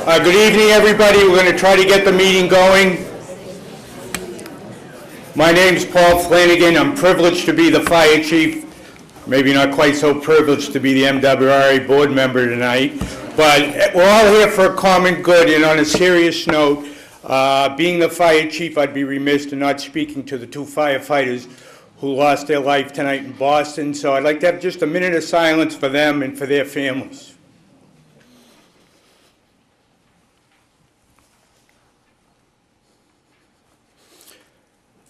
Good evening, everybody. We're going to try to get the meeting going. My name's Paul Flanagan. I'm privileged to be the fire chief. Maybe not quite so privileged to be the MWRA board member tonight, but we're all here for a common good. And on a serious note, being the fire chief, I'd be remiss in not speaking to the two firefighters who lost their life tonight in Boston. So I'd like to have just a minute of silence for them and for their families.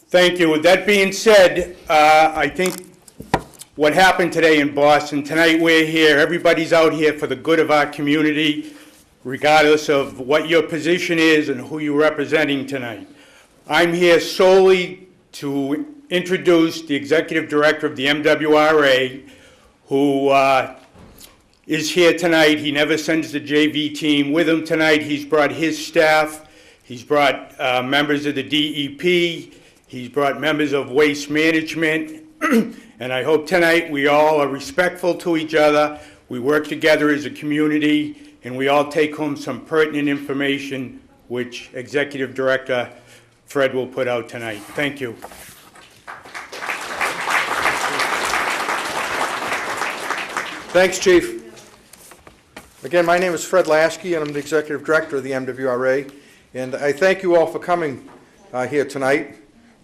Thank you. With that being said, I think what happened today in Boston, tonight we're here, everybody's out here for the good of our community, regardless of what your position is and who you're representing tonight. I'm here solely to introduce the executive director of the MWRA, who is here tonight. He never sends the JV team with him tonight. He's brought his staff. He's brought members of the DEP. He's brought members of Waste Management. And I hope tonight we all are respectful to each other. We work together as a community, and we all take home some pertinent information, which Executive Director Fred will put out tonight. Thank you. Thanks, Chief. Again, my name is Fred Lasky, and I'm the Executive Director of the MWRA. And I thank you all for coming here tonight.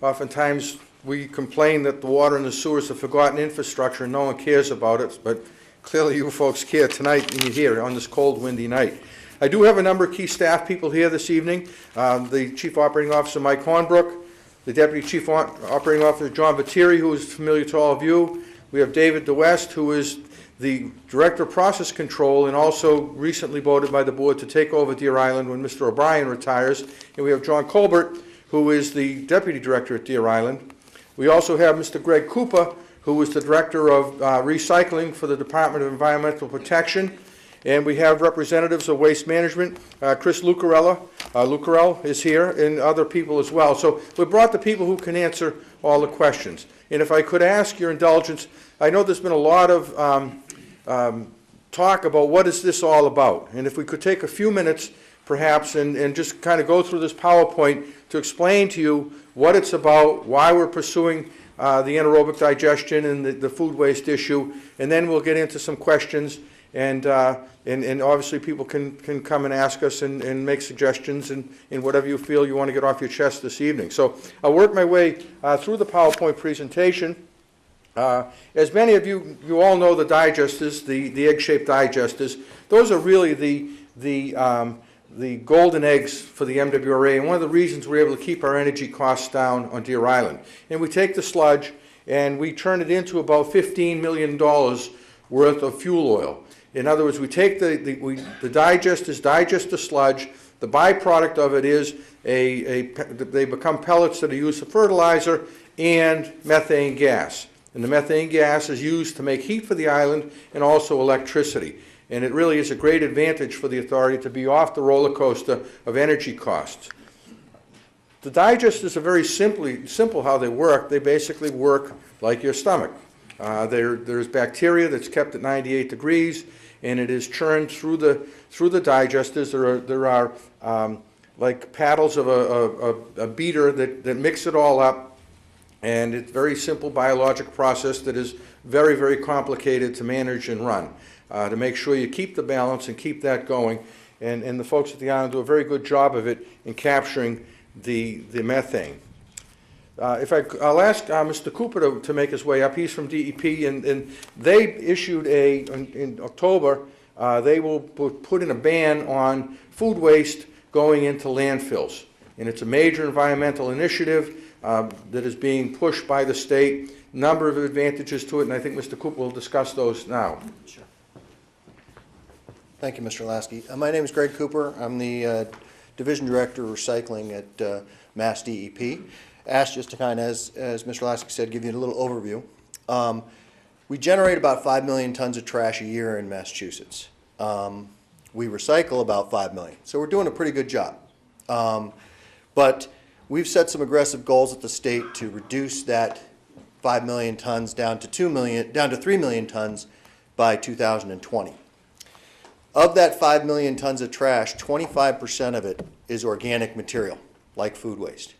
Oftentimes, we complain that the water and the sewer is a forgotten infrastructure and no one cares about it, but clearly you folks care tonight and you're here on this cold, windy night. I do have a number of key staff people here this evening. The Chief Operating Officer, Mike Hornbrook, the Deputy Chief Operating Officer, John Viteri, who is familiar to all of you. We have David DeWest, who is the Director of Process Control and also recently voted by the board to take over Deer Island when Mr. O'Brien retires. And we have John Colbert, who is the Deputy Director at Deer Island. We also have Mr. Greg Cooper, who is the Director of Recycling for the Department of Environmental Protection. And we have representatives of Waste Management. Chris Lucarell is here, and other people as well. So we brought the people who can answer all the questions. And if I could ask your indulgence, I know there's been a lot of talk about what is this all about. And if we could take a few minutes, perhaps, and just kind of go through this PowerPoint to explain to you what it's about, why we're pursuing the anaerobic digestion and the food waste issue, and then we'll get into some questions, and obviously people can come and ask us and make suggestions and whatever you feel you want to get off your chest this evening. So I'll work my way through the PowerPoint presentation. As many of you all know, the digesters, the egg-shaped digesters, those are really the golden eggs for the MWRA, and one of the reasons we're able to keep our energy costs down on Deer Island. And we take the sludge and we turn it into about $15 million worth of fuel oil. In other words, we take the digesters digest the sludge. The byproduct of it is they become pellets that are used for fertilizer and methane gas. And the methane gas is used to make heat for the island and also electricity. And it really is a great advantage for the authority to be off the roller coaster of energy costs. The digesters are very simple how they work. They basically work like your stomach. There's bacteria that's kept at 98 degrees, and it is churned through the digesters. There are like paddles of a beater that mix it all up, and it's a very simple biologic process that is very, very complicated to manage and run. To make sure you keep the balance and keep that going. And the folks at the island do a very good job of it in capturing the methane. I'll ask Mr. Cooper to make his way up. He's from DEP, and they issued in October, they will put in a ban on food waste going into landfills. And it's a major environmental initiative that is being pushed by the state. Number of advantages to it, and I think Mr. Cooper will discuss those now. Sure. Thank you, Mr. Lasky. My name is Greg Cooper. I'm the Division Director of Recycling at Mass DEP. Asked just to kind of, as Mr. Lasky said, give you a little overview. We generate about 5 million tons of trash a year in Massachusetts. We recycle about 5 million, so we're doing a pretty good job. But we've set some aggressive goals at the state to reduce that 5 million tons down to 3 million tons by 2020. Of that 5 million tons of trash, 25% of it is organic material, like food waste.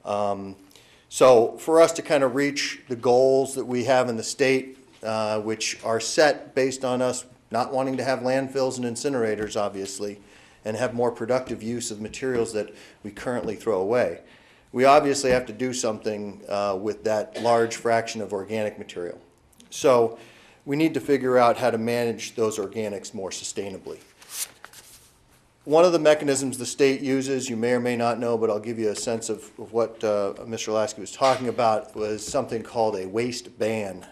So for us to kind of reach the goals that we have in the state, which are set based on us not wanting to have landfills and incinerators, obviously, and have more productive use of materials that we currently throw away, we obviously have to do something with that large fraction of organic material. So we need to figure out how to manage those organics more sustainably. One of the mechanisms the state uses, you may or may not know, but I'll give you a sense of what Mr. Lasky was talking about, was something called a waste ban.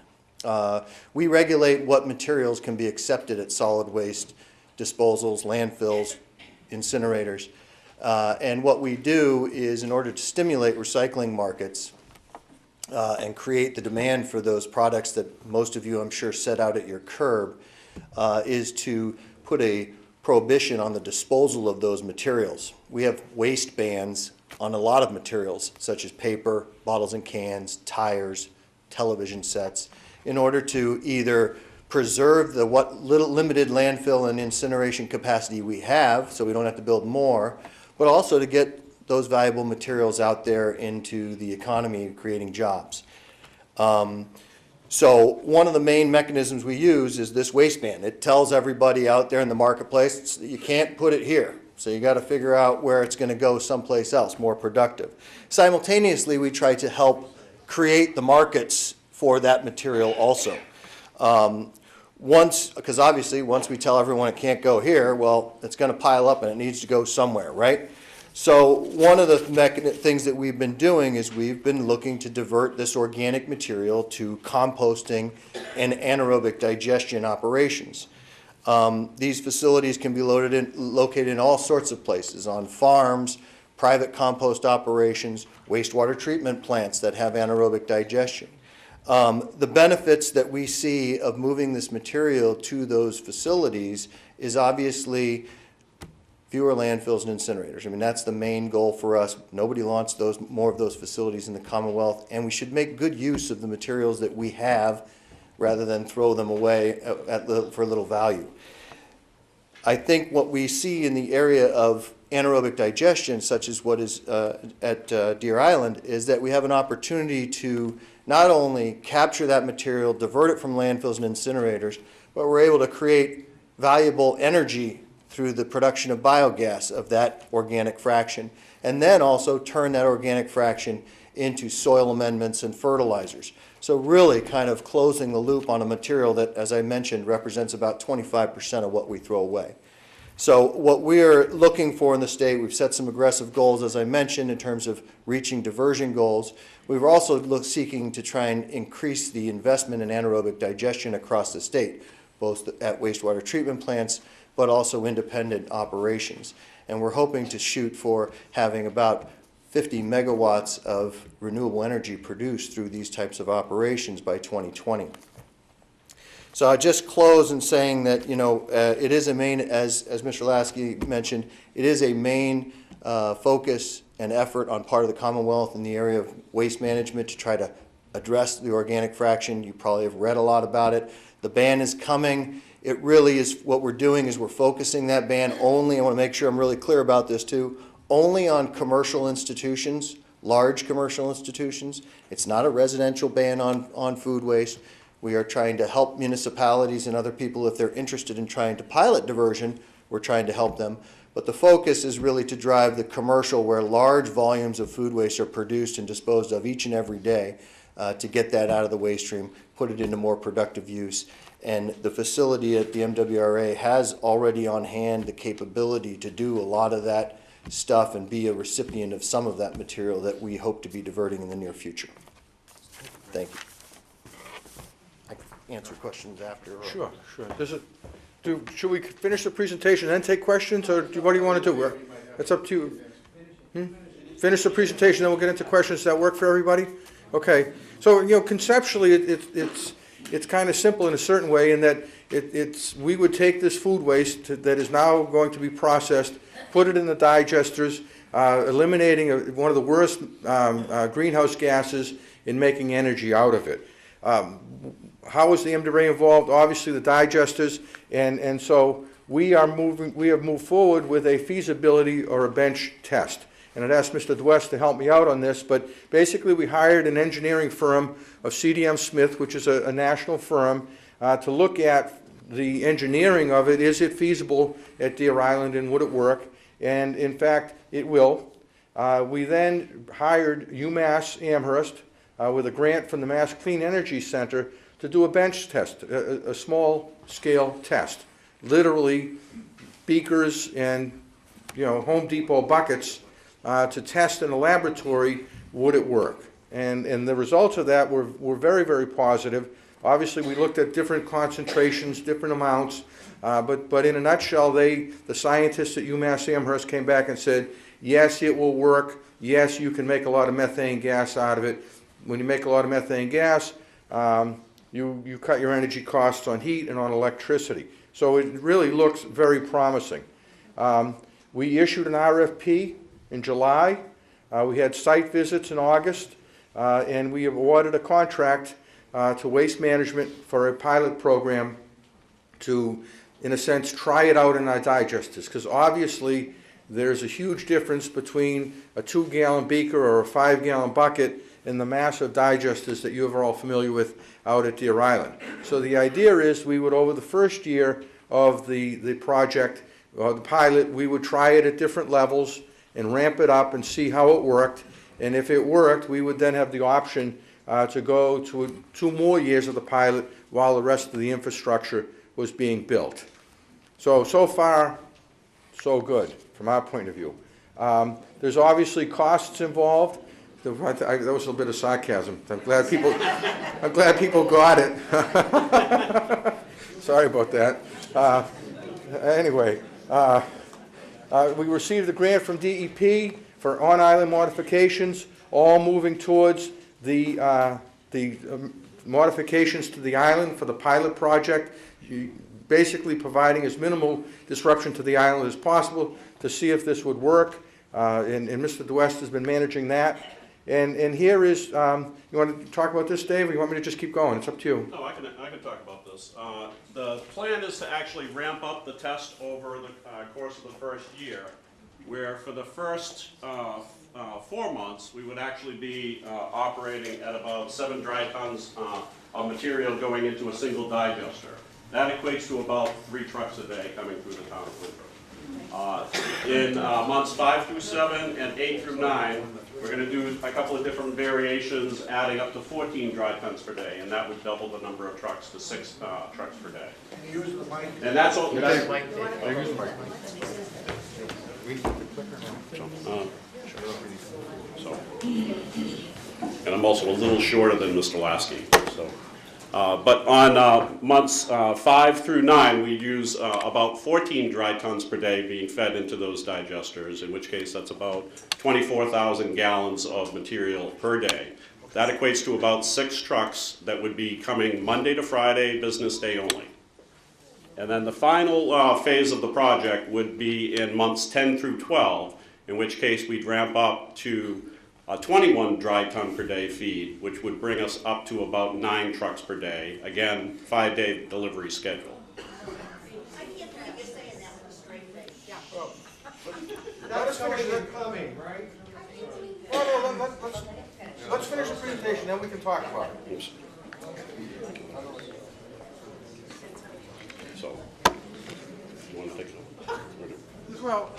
We regulate what materials can be accepted at solid waste disposals, landfills, incinerators. And what we do is, in order to stimulate recycling markets and create the demand for those products that most of you, I'm sure, set out at your curb, is to put a prohibition on the disposal of those materials. We have waste bans on a lot of materials, such as paper, bottles and cans, tires, television sets, in order to either preserve the what little limited landfill and incineration capacity we have, so we don't have to build more, but also to get those valuable materials out there into the economy, creating jobs. So one of the main mechanisms we use is this waste ban. It tells everybody out there in the marketplace, you can't put it here. So you got to figure out where it's going to go someplace else, more productive. Simultaneously, we try to help create the markets for that material also. Because obviously, once we tell everyone it can't go here, well, it's going to pile up and it needs to go somewhere, right? So one of the things that we've been doing is we've been looking to divert this organic material to composting and anaerobic digestion operations. These facilities can be located in all sorts of places, on farms, private compost operations, wastewater treatment plants that have anaerobic digestion. The benefits that we see of moving this material to those facilities is obviously fewer landfills and incinerators. I mean, that's the main goal for us. Nobody wants more of those facilities in the Commonwealth, and we should make good use of the materials that we have rather than throw them away for little value. I think what we see in the area of anaerobic digestion, such as what is at Deer Island, is that we have an opportunity to not only capture that material, divert it from landfills and incinerators, but we're able to create valuable energy through the production of biogas of that organic fraction, and then also turn that organic fraction into soil amendments and fertilizers. So really kind of closing the loop on a material that, as I mentioned, represents about 25% of what we throw away. So what we're looking for in the state, we've set some aggressive goals, as I mentioned, in terms of reaching diversion goals. We're also seeking to try and increase the investment in anaerobic digestion across the state, both at wastewater treatment plants, but also independent operations. And we're hoping to shoot for having about 50 megawatts of renewable energy produced through these types of operations by 2020. So I'll just close in saying that, it is a main, as Mr. Lasky mentioned, it is a main focus and effort on part of the Commonwealth in the area of waste management to try to address the organic fraction. You probably have read a lot about it. The ban is coming. It really is, what we're doing is we're focusing that ban only, I want to make sure I'm really clear about this too, only on commercial institutions, large commercial institutions. It's not a residential ban on food waste. We are trying to help municipalities and other people if they're interested in trying to pilot diversion. We're trying to help them. But the focus is really to drive the commercial where large volumes of food waste are produced and disposed of each and every day to get that out of the waste stream, put it into more productive use. And the facility at the MWRA has already on hand the capability to do a lot of that stuff and be a recipient of some of that material that we hope to be diverting in the near future. Thank you. I can answer questions after. Or Sure. Should we finish the presentation and then take questions, or what do you want to do? It's up to you. Finish the presentation, then we'll get into questions. Does that work for everybody? Okay. So, conceptually, it's kind of simple in a certain way in that we would take this food waste that is now going to be processed, put it in the digesters, eliminating one of the worst greenhouse gases in making energy out of it. How is the MWRA involved? Obviously the digesters, and so we have moved forward with a feasibility or a bench test. And I'd asked Mr. Dwest to help me out on this, but basically we hired an engineering firm of CDM Smith, which is a national firm, to look at the engineering of it. Is it feasible at Deer Island, and would it work? And in fact, it will. We then hired UMass Amherst with a grant from the Mass Clean Energy Center to do a bench test, a small scale test. Literally beakers and Home Depot buckets to test in a laboratory, would it work? And the results of that were very, very positive. Obviously, we looked at different concentrations, different amounts, but in a nutshell, the scientists at UMass Amherst came back and said, yes, it will work. Yes, you can make a lot of methane gas out of it. When you make a lot of methane gas, you cut your energy costs on heat and on electricity. So it really looks very promising. We issued an RFP in July. We had site visits in August, and we have awarded a contract to Waste Management for a pilot program to, in a sense, try it out in our digesters, because obviously there's a huge difference between a 2-gallon beaker or a 5-gallon bucket and the massive digesters that you're all familiar with out at Deer Island. So the idea is we would, over the first year of the project, or the pilot, we would try it at different levels and ramp it up and see how it worked. And if it worked, we would then have the option to go to 2 more years of the pilot while the rest of the infrastructure was being built. So far, so good from our point of view. There's obviously costs involved. That was a little bit of sarcasm. I'm glad people got it. Sorry about that. Anyway, we received a grant from DEP for on-island modifications, all moving towards the modifications to the island for the pilot project, basically providing as minimal disruption to the island as possible to see if this would work. And Mr. DeWest has been managing that. And here is, you want to talk about this, Dave, or you want me to just keep going? It's up to you. No, I can talk about this. The plan is to actually ramp up the test over the course of the first year, where for the first 4 months, we would actually be operating at about 7 dry tons of material going into a single digester. That equates to about 3 trucks a day coming through the town of Winthrop. In months 5 through 7 and 8 through 9, we're going to do a couple of different variations, adding up to 14 dry tons per day, and that would double the number of trucks to 6 trucks per day. Can you use the mic? And that's all. And I'm also a little shorter than Mr. Lasky. So, but on months 5 through 9, we use about 14 dry tons per day being fed into those digesters, in which case that's about 24,000 gallons of material per day. That equates to about 6 trucks that would be coming Monday to Friday, business day only. And then the final phase of the project would be in months 10 through 12, in which case we'd ramp up to a 21 dry ton per day feed, which would bring us up to about 9 trucks per day. Again, 5-day delivery schedule. Let us finish the coming, right? No, let's finish the presentation, then we can talk about it. Oops. So, you want to take it over? Well,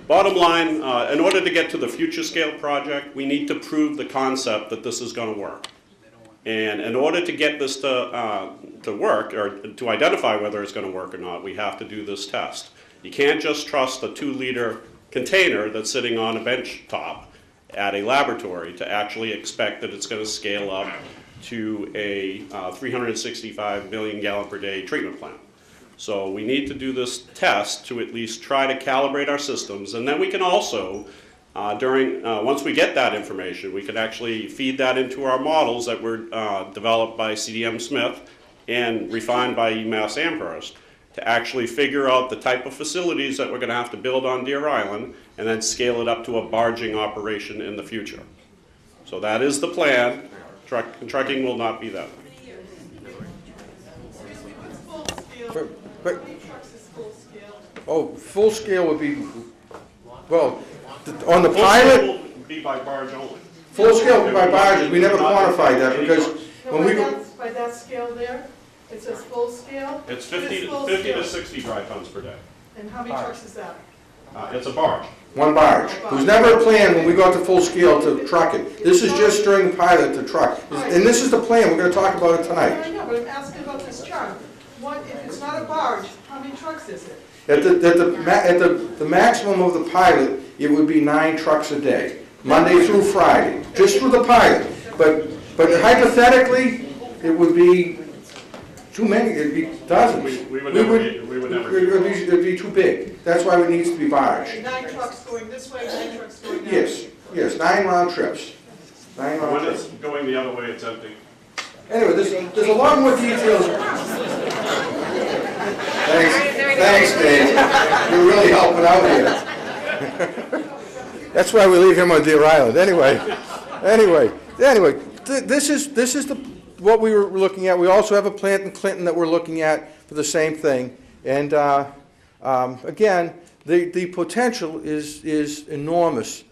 Bottom line, in order to get to the future scale project, we need to prove the concept that this is going to work. And in order to get this to work, or to identify whether it's going to work or not, we have to do this test. You can't just trust a 2-liter container that's sitting on a bench top at a laboratory to actually expect that it's going to scale up to a 365 million gallon per day treatment plant. So we need to do this test to at least try to calibrate our systems, and then we can also, once we get that information, we can actually feed that into our models that were developed by CDM Smith and refined by UMass Amherst to actually figure out the type of facilities that we're going to have to build on Deer Island and then scale it up to a barging operation in the future. So that is the plan. Trucking will not be that way. but Oh, full scale would be, well, on the Full pilot, scale will be by barge only. full scale would be by barges, we never quantified that because No, when we by go, that, by that scale there, it says full scale. It's What 50 is to, full 50 scale? to 60 dry tons per day. And how many trucks is that? It's a barge. one barge. There was never a plan when we got to full scale to truck it. This is just during the pilot to truck. And this is the plan, we're gonna talk about it tonight. I know, but I'm asking about this chart. What, if it's not a barge, how many trucks is it? At the maximum of the pilot, it would be 9 trucks a day, Monday through Friday, just through the pilot. But hypothetically, it would be too many, it'd be dozens. We would never It'd be too big. That's why it needs to be barge. 9 trucks going this way, 9 trucks going that way. Yes, 9 round trips. 9 round When trips. it's going the other way, it's empty. Anyway, there's a lot more details. Thanks, Dave. You're really helping out here. That's why we leave him on Deer Island. Anyway, this is what we were looking at. We also have a plant in Clinton that we're looking at for the same thing. And again, the potential is enormous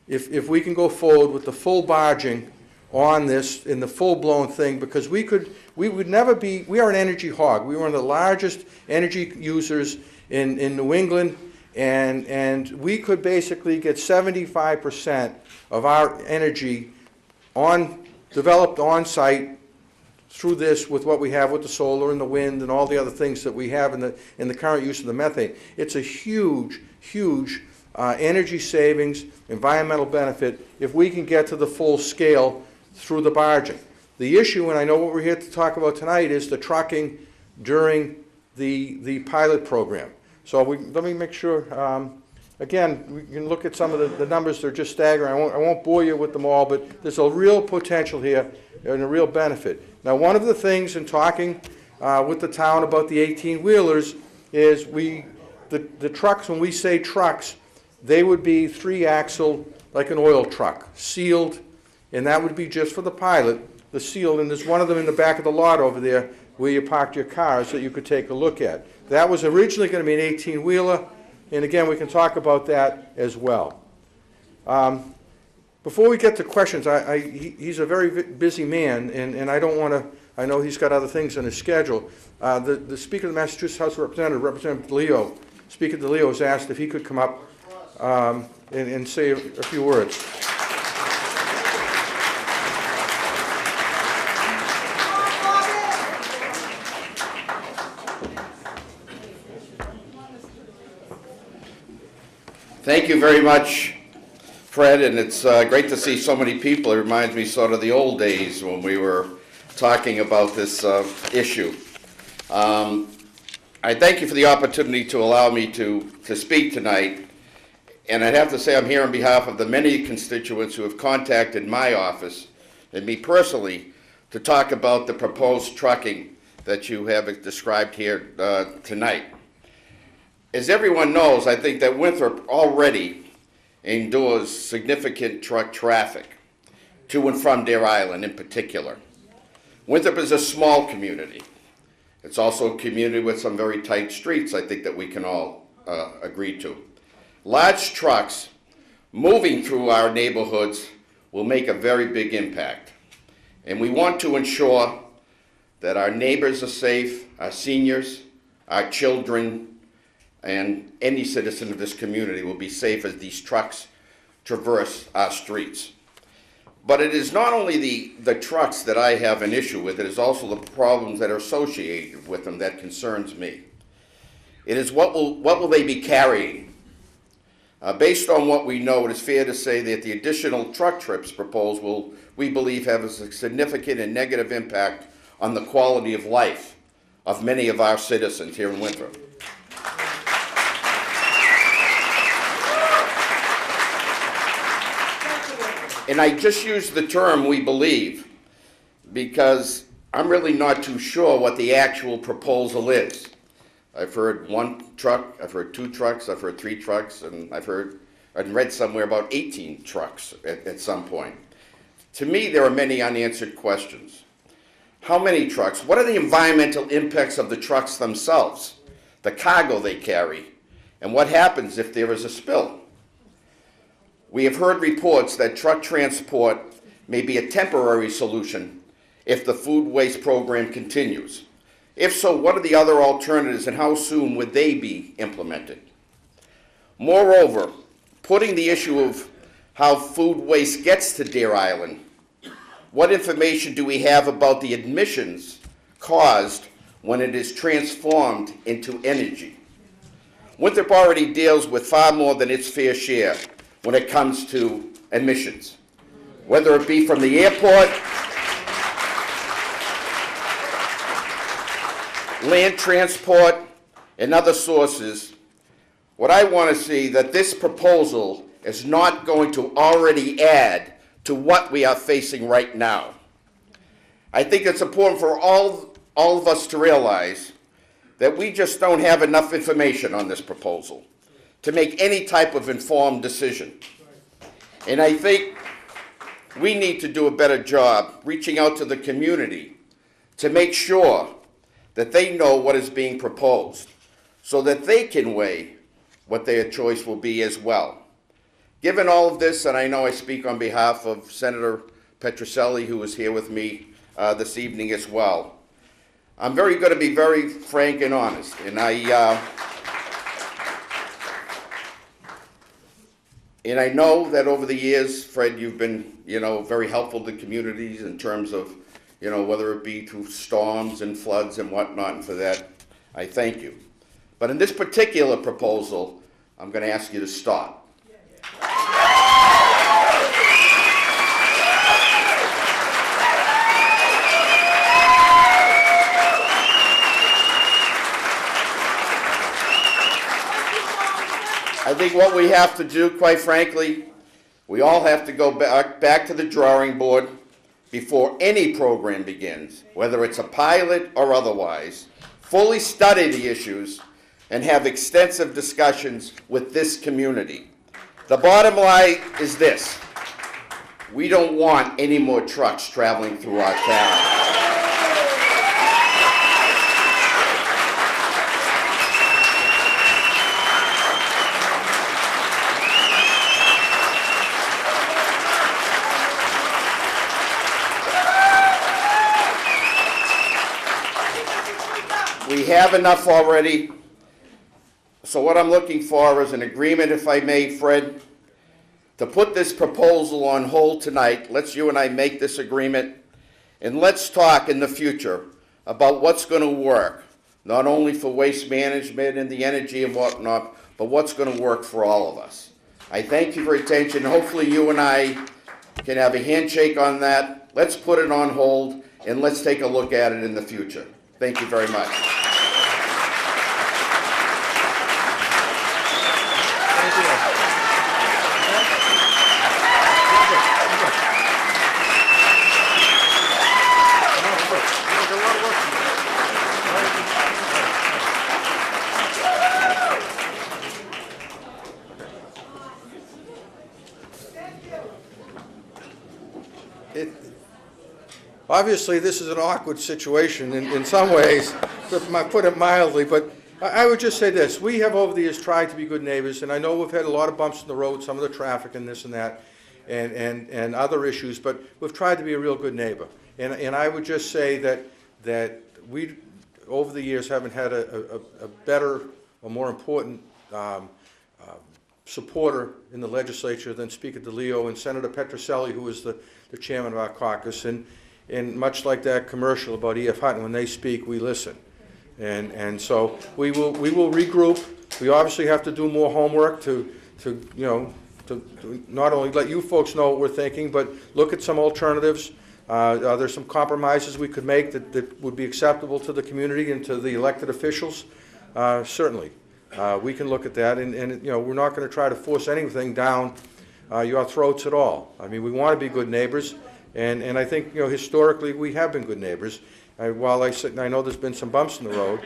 if we can go forward with the full barging on this in the full-blown thing, because we would never be, we are an energy hog. We are one of the largest energy users in New England, and we could basically get 75% of our energy developed on-site through this with what we have with the solar and the wind and all the other things that we have in the current use of the methane. It's a huge energy savings, environmental benefit if we can get to the full scale through the barging. The issue, and I know what we're here to talk about tonight, is the trucking during the pilot program. So let me make sure, again, we can look at some of the numbers. They're just staggering. I won't bore you with them all, but there's a real potential here and a real benefit. Now, one of the things in talking with the town about the 18-wheelers is the trucks, when we say trucks, they would be 3-axle, like an oil truck, sealed, and that would be just for the pilot, the sealed, and there's one of them in the back of the lot over there where you parked your cars that you could take a look at. That was originally going to be an 18-wheeler, and again, we can talk about that as well. Before we get to questions, he's a very busy man, and I don't want to, I know he's got other things on his schedule. The Speaker of the Massachusetts House of Representatives, Representative DeLeo, Speaker DeLeo has asked if he could come up and say a few words. Thank you very much, Fred, and it's great to see so many people. It reminds me sort of the old days when we were talking about this issue. I thank you for the opportunity to allow me to speak tonight, and I'd have to say I'm here on behalf of the many constituents who have contacted my office and me personally to talk about the proposed trucking that you have described here tonight. As everyone knows, I think that Winthrop already endures significant truck traffic to and from Deer Island in particular. Winthrop is a small community. It's also a community with some very tight streets, I think, that we can all agree to. Large trucks moving through our neighborhoods will make a very big impact. And we want to ensure that our neighbors are safe, our seniors, our children, and any citizen of this community will be safe as these trucks traverse our streets. But it is not only the trucks that I have an issue with, it is also the problems that are associated with them that concerns me. It is what will they be carrying? Based on what we know, it is fair to say that the additional truck trips proposed will, we believe, have a significant and negative impact on the quality of life of many of our citizens here in Winthrop. And I just use the term "we believe" because I'm really not too sure what the actual proposal is. I've heard 1 truck, I've heard 2 trucks, I've heard 3 trucks, and I've read somewhere about 18 trucks at some point. To me, there are many unanswered questions. How many trucks? What are the environmental impacts of the trucks themselves? The cargo they carry, And what happens if there is a spill? We have heard reports that truck transport may be a temporary solution if the food waste program continues. If so, what are the other alternatives and how soon would they be implemented? Moreover, putting the issue of how food waste gets to Deer Island, what information do we have about the emissions caused when it is transformed into energy? Winthrop already deals with far more than its fair share when it comes to emissions, whether it be from the airport, land transport, and other sources. What I want to see that this proposal is not going to already add to what we are facing right now. I think it's important for all of us to realize that we just don't have enough information on this proposal to make any type of informed decision. And I think we need to do a better job reaching out to the community to make sure that they know what is being proposed so that they can weigh what their choice will be as well. Given all of this, and I know I speak on behalf of Senator Petroselli, who is here with me this evening as well, I'm going to be very frank and honest. And I know that over the years, Fred, you've been, very helpful to communities in terms of, whether it be through storms and floods and whatnot, and for that, I thank you. But in this particular proposal, I'm going to ask you to stop. I think what we have to do, quite frankly, we all have to go back to the drawing board before any program begins, whether it's a pilot or otherwise, fully study the issues, and have extensive discussions with this community. The bottom line is this: we don't want any more trucks traveling through our town. We have enough already. So what I'm looking for is an agreement, if I may, Fred, to put this proposal on hold tonight. Let's you and I make this agreement, and let's talk in the future about what's going to work, not only for waste management and the energy and whatnot, but what's going to work for all of us. I thank you for your attention. Hopefully you and I can have a handshake on that. Let's put it on hold, and let's take a look at it in the future. Thank you very much. Obviously, this is an awkward situation in some ways, to put it mildly, but I would just say this. We have over the years tried to be good neighbors, and I know we've had a lot of bumps in the road, some of the traffic and this and that, and other issues, but we've tried to be a real good neighbor. And I would just say that we, over the years, haven't had a better or more important supporter in the legislature than Speaker DeLeo and Senator Petroselli, who is the chairman of our caucus. And much like that commercial about E.F. Hutton, when they speak, we listen. And so we will regroup. We obviously have to do more homework to not only let you folks know what we're thinking, but look at some alternatives. Are there some compromises we could make that would be acceptable to the community and to the elected officials? Certainly. We can look at that, and we're not going to try to force anything down your throats at all. I mean, we want to be good neighbors, and I think historically we have been good neighbors. While I know there's been some bumps in the road,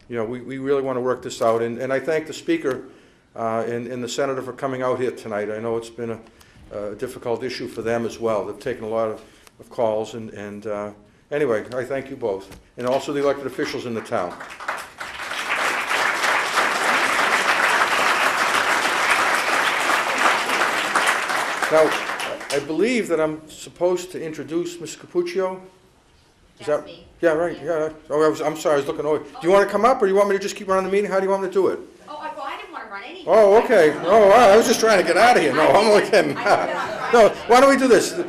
we really want to work this out, and I thank the Speaker and the Senator for coming out here tonight. I know it's been a difficult issue for them as well. They've taken a lot of calls, and anyway, I thank you both, and also the elected officials in the town. Now, I believe that I'm supposed to introduce Ms. Capuccio? Is That's that? me. Yeah, right, yeah. Oh, I'm sorry, I was looking over. Do you want to come up, or do you want me to just keep running the meeting? How do you want me to do it? Oh, well, I didn't want to run anything. Oh, okay. Oh, I was just trying to get out of here. No, I'm only kidding. No, why don't we do this? Do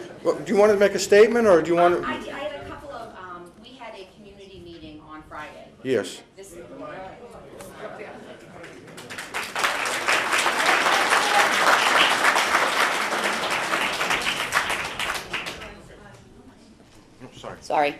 you want to make a statement, or do you want to? I had a couple of, we had a community meeting on Friday. Yes. This, sorry.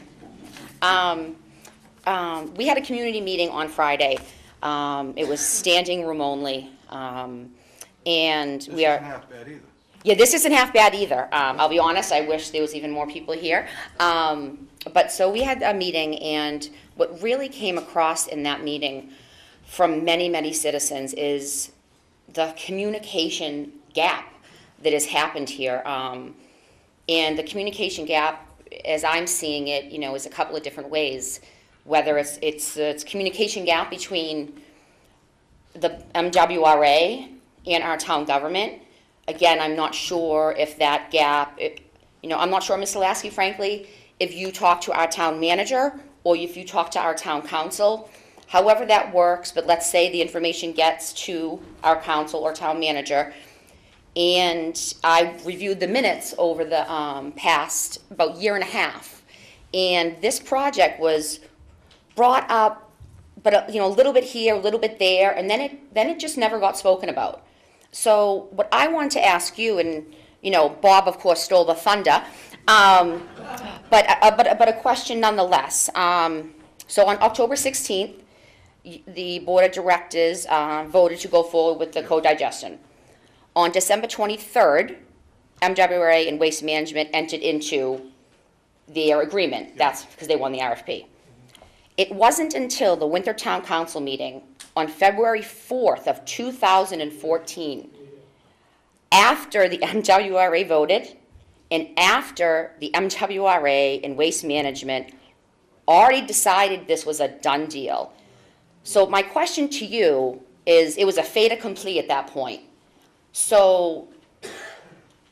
We had a community meeting on Friday. It was standing room only. And we are. half bad either. Yeah, this isn't half bad either. I'll be honest, I wish there was even more people here. But so we had a meeting, and what really came across in that meeting from many, many citizens is the communication gap that has happened here. And the communication gap, as I'm seeing it, is a couple of different ways. Whether it's communication gap between the MWRA and our town government. Again, I'm not sure if that gap, I'm not sure, Mr. Lasky, frankly, if you talk to our town manager or if you talk to our town council, however that works, but let's say the information gets to our council or town manager, and I reviewed the minutes over the past about year and a half, and this project was brought up, but a little bit here, a little bit there, and then it just never got spoken about. So what I wanted to ask you, and Bob of course stole the thunder, but a question nonetheless. So on October 16th, the board of directors voted to go forward with the co-digestion. On December 23rd, MWRA and Waste Management entered into their agreement. That's because they won the RFP. It wasn't until the Winthrop Town Council meeting on February 4th of 2014, after the MWRA voted and after the MWRA and Waste Management already decided this was a done deal. So my question to you is, it was a fait accompli at that point. So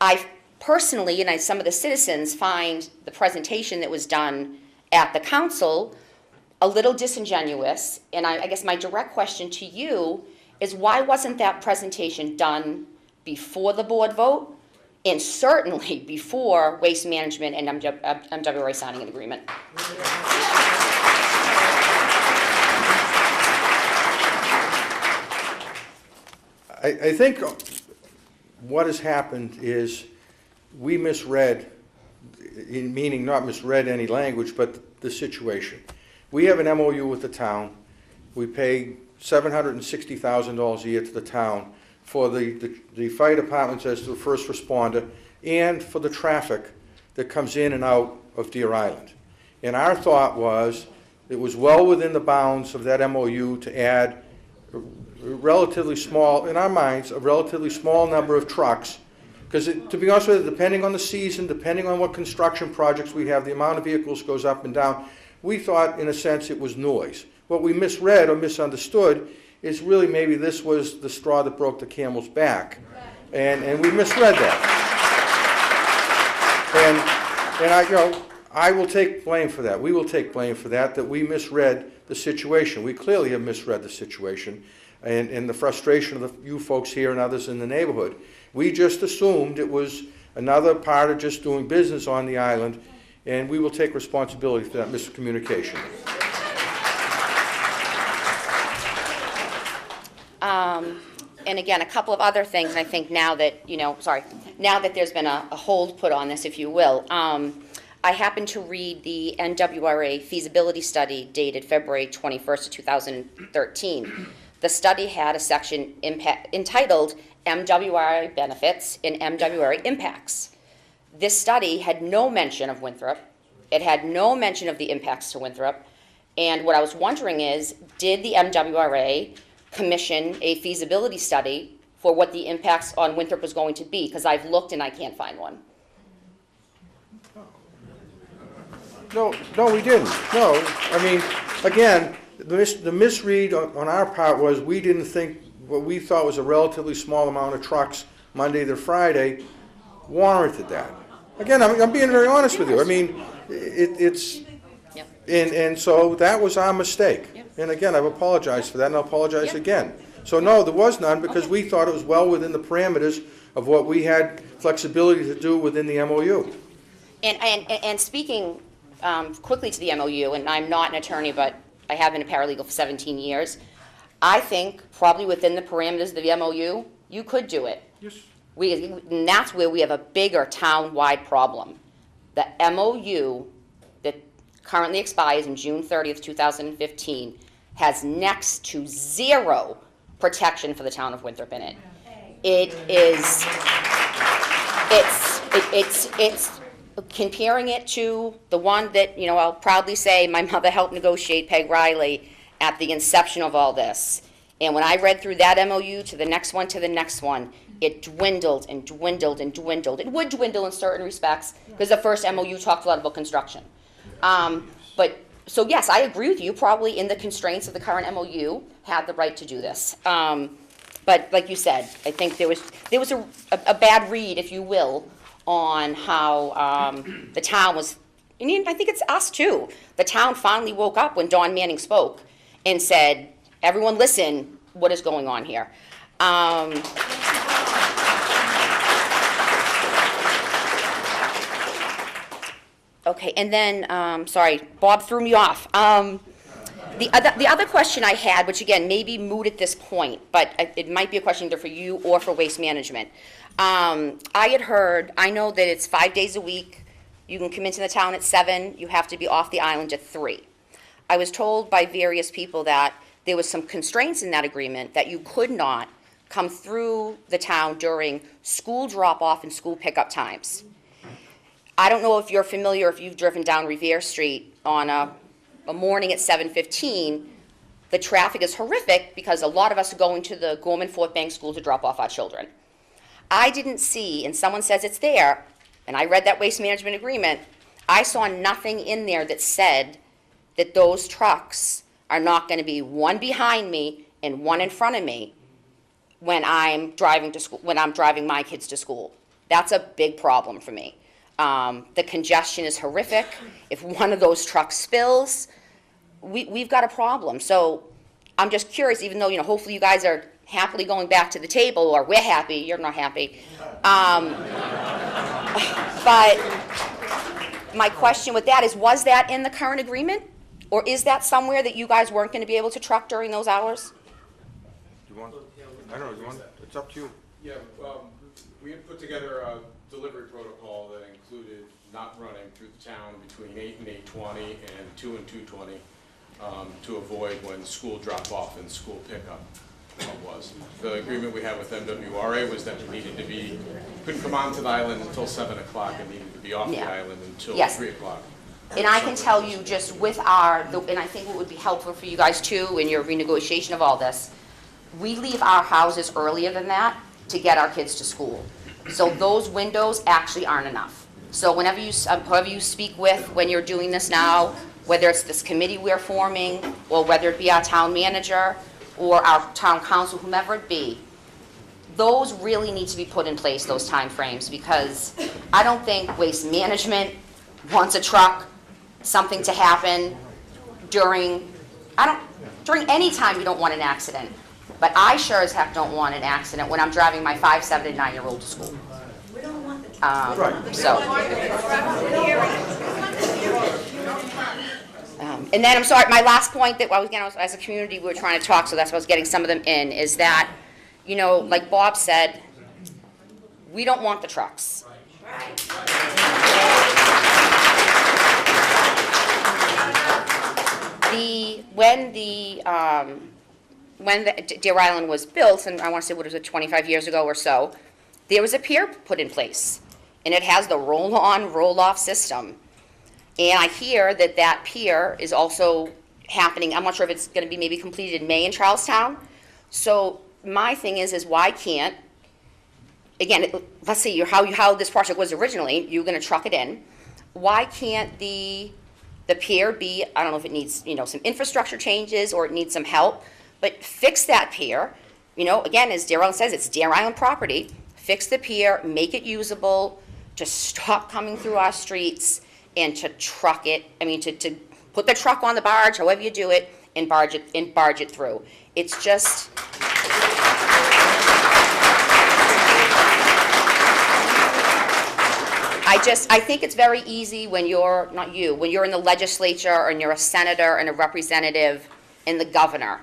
I personally, and some of the citizens, find the presentation that was done at the council a little disingenuous, and I guess my direct question to you is, why wasn't that presentation done before the board vote, and certainly before Waste Management and MWRA signing an agreement? I think what has happened is we misread, meaning not misread any language, but the situation. We have an MOU with the town. We pay $760,000 a year to the town for the fire departments as the first responder and for the traffic that comes in and out of Deer Island. And our thought was it was well within the bounds of that MOU to add a relatively small, in our minds, a relatively small number of trucks. Because to be honest with you, depending on the season, depending on what construction projects we have, the amount of vehicles goes up and down. We thought, in a sense, it was noise. What we misread or misunderstood is really maybe this was the straw that broke the camel's back. And we misread that. And I will take blame for that. We will take blame for that we misread the situation. We clearly have misread the situation and the frustration of you folks here and others in the neighborhood. We just assumed it was another part of just doing business on the island, and we will take responsibility for that miscommunication. And again, a couple of other things, I think now that, now that there's been a hold put on this, if you will. I happened to read the MWRA feasibility study dated February 21st of 2013. The study had a section entitled MWRA Benefits and MWRA Impacts. This study had no mention of Winthrop. It had no mention of the impacts to Winthrop. And what I was wondering is, did the MWRA commission a feasibility study for what the impacts on Winthrop was going to be? Because I've looked and I can't find one. No, we didn't. No, I mean, again, the misread on our part was we didn't think what we thought was a relatively small amount of trucks Monday to Friday warranted that. Again, I'm being very honest with you. I mean, it's, Yep. and so that was our mistake. And again, I've apologized for that, and I'll apologize again. So no, there was none, because we thought it was well within the parameters of what we had flexibility to do within the MOU. And speaking quickly to the MOU, and I'm not an attorney, but I have been a paralegal for 17 years, I think probably within the parameters of the MOU, you could do it. Yes. And that's where we have a bigger town-wide problem. The MOU that currently expires in June 30th, 2015, has next to zero protection for the town of Winthrop in it. It is, it's comparing it to the one that, you know, I'll proudly say my mother helped negotiate, Peg Riley, at the inception of all this. And when I read through that MOU to the next one, it dwindled and dwindled and dwindled. It would dwindle in certain respects, because the first MOU talked a lot about construction. So yes, I agree with you, probably in the constraints of the current MOU, had the right to do this. But like you said, I think there was a bad read, if you will, on how the town was, and I think it's us too. The town finally woke up when Don Manning spoke and said, everyone listen, what is going on here? Okay, and then, sorry, Bob threw me off. The other question I had, which again, maybe moot at this point, but it might be a question either for you or for Waste Management. I had heard, I know that it's 5 days a week. You can come into the town at 7, you have to be off the island at 3. I was told by various people that there was some constraints in that agreement that you could not come through the town during school drop-off and school pickup times. I don't know if you're familiar, if you've driven down Revere Street on a morning at 7:15, the traffic is horrific because a lot of us are going to the Gorman Fort Bank School to drop off our children. I didn't see, and someone says it's there, and I read that waste management agreement, I saw nothing in there that said that those trucks are not going to be one behind me and one in front of me when I'm driving to school, when I'm driving my kids to school. That's a big problem for me. The congestion is horrific. If one of those trucks spills, we've got a problem. So I'm just curious, even though, you know, hopefully you guys are happily going back to the table, or we're happy, you're not happy. But my question with that is, was that in the current agreement? Or is that somewhere that you guys weren't going to be able to truck during those hours? You want, I don't know, you want, it's up to you. Yeah, we had put together a delivery protocol that included not running through the town between 8 and 8:20 and 2 and 2:20 to avoid when school drop-off and school pickup was. The agreement we had with MWRA was that we needed to be, couldn't come onto the island until 7 o'clock and needed to be off the island until 3 o'clock. And I can tell you just with and I think what would be helpful for you guys too in your renegotiation of all this, we leave our houses earlier than that to get our kids to school. So those windows actually aren't enough. So whenever you, whoever you speak with when you're doing this now, whether it's this committee we're forming, or whether it be our town manager, or our town council, whomever it be, those really need to be put in place, those time frames, because I don't think Waste Management wants a truck, something to happen during any time you don't want an accident. But I sure as heck don't want an accident when I'm driving my 5, 7, and 9-year-old to school. We don't want the truck. Right. So. And then, I'm sorry, my last point that, as a community, we were trying to talk, so that's why I was getting some of them in, is that, you know, like Bob said, we don't want the trucks. When the Deer Island was built, and I want to say, what was it, 25 years ago or so, there was a pier put in place, and it has the roll-on, roll-off system. And I hear that that pier is also happening, I'm not sure if it's going to be maybe completed in May in Charlestown. So my thing is why can't, again, let's see how this project was originally, you're going to truck it in. Why can't the pier be, I don't know if it needs, you know, some infrastructure changes or it needs some help, but fix that pier. You know, again, as Deer Island says, it's Deer Island property. fix the pier, make it usable, to stop coming through our streets, and to truck it, to put the truck on the barge, however you do it, and barge it through. It's just, I think it's very easy when you're, not you, when you're in the legislature and you're a senator and a representative and the governor.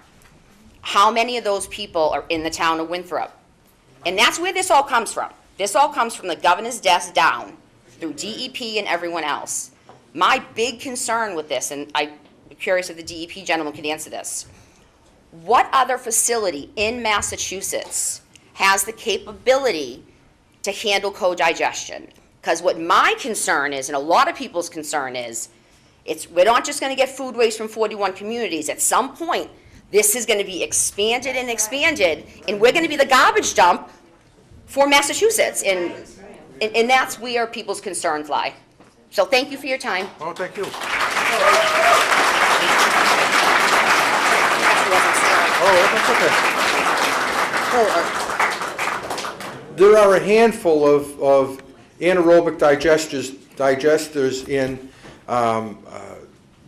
How many of those people are in the town of Winthrop? And that's where this all comes from. This all comes from the governor's desk down, through DEP and everyone else. My big concern with this, and I'm curious if the DEP gentleman could answer this, what other facility in Massachusetts has the capability to handle co-digestion? Because what my concern is, and a lot of people's concern is, we're not just going to get food waste from 41 communities. At some point, this is going to be expanded and expanded, and we're going to be the garbage dump for Massachusetts. And that's where people's concerns lie. So thank you for your time. Oh, thank you. Oh, that's okay. There are a handful of anaerobic digesters in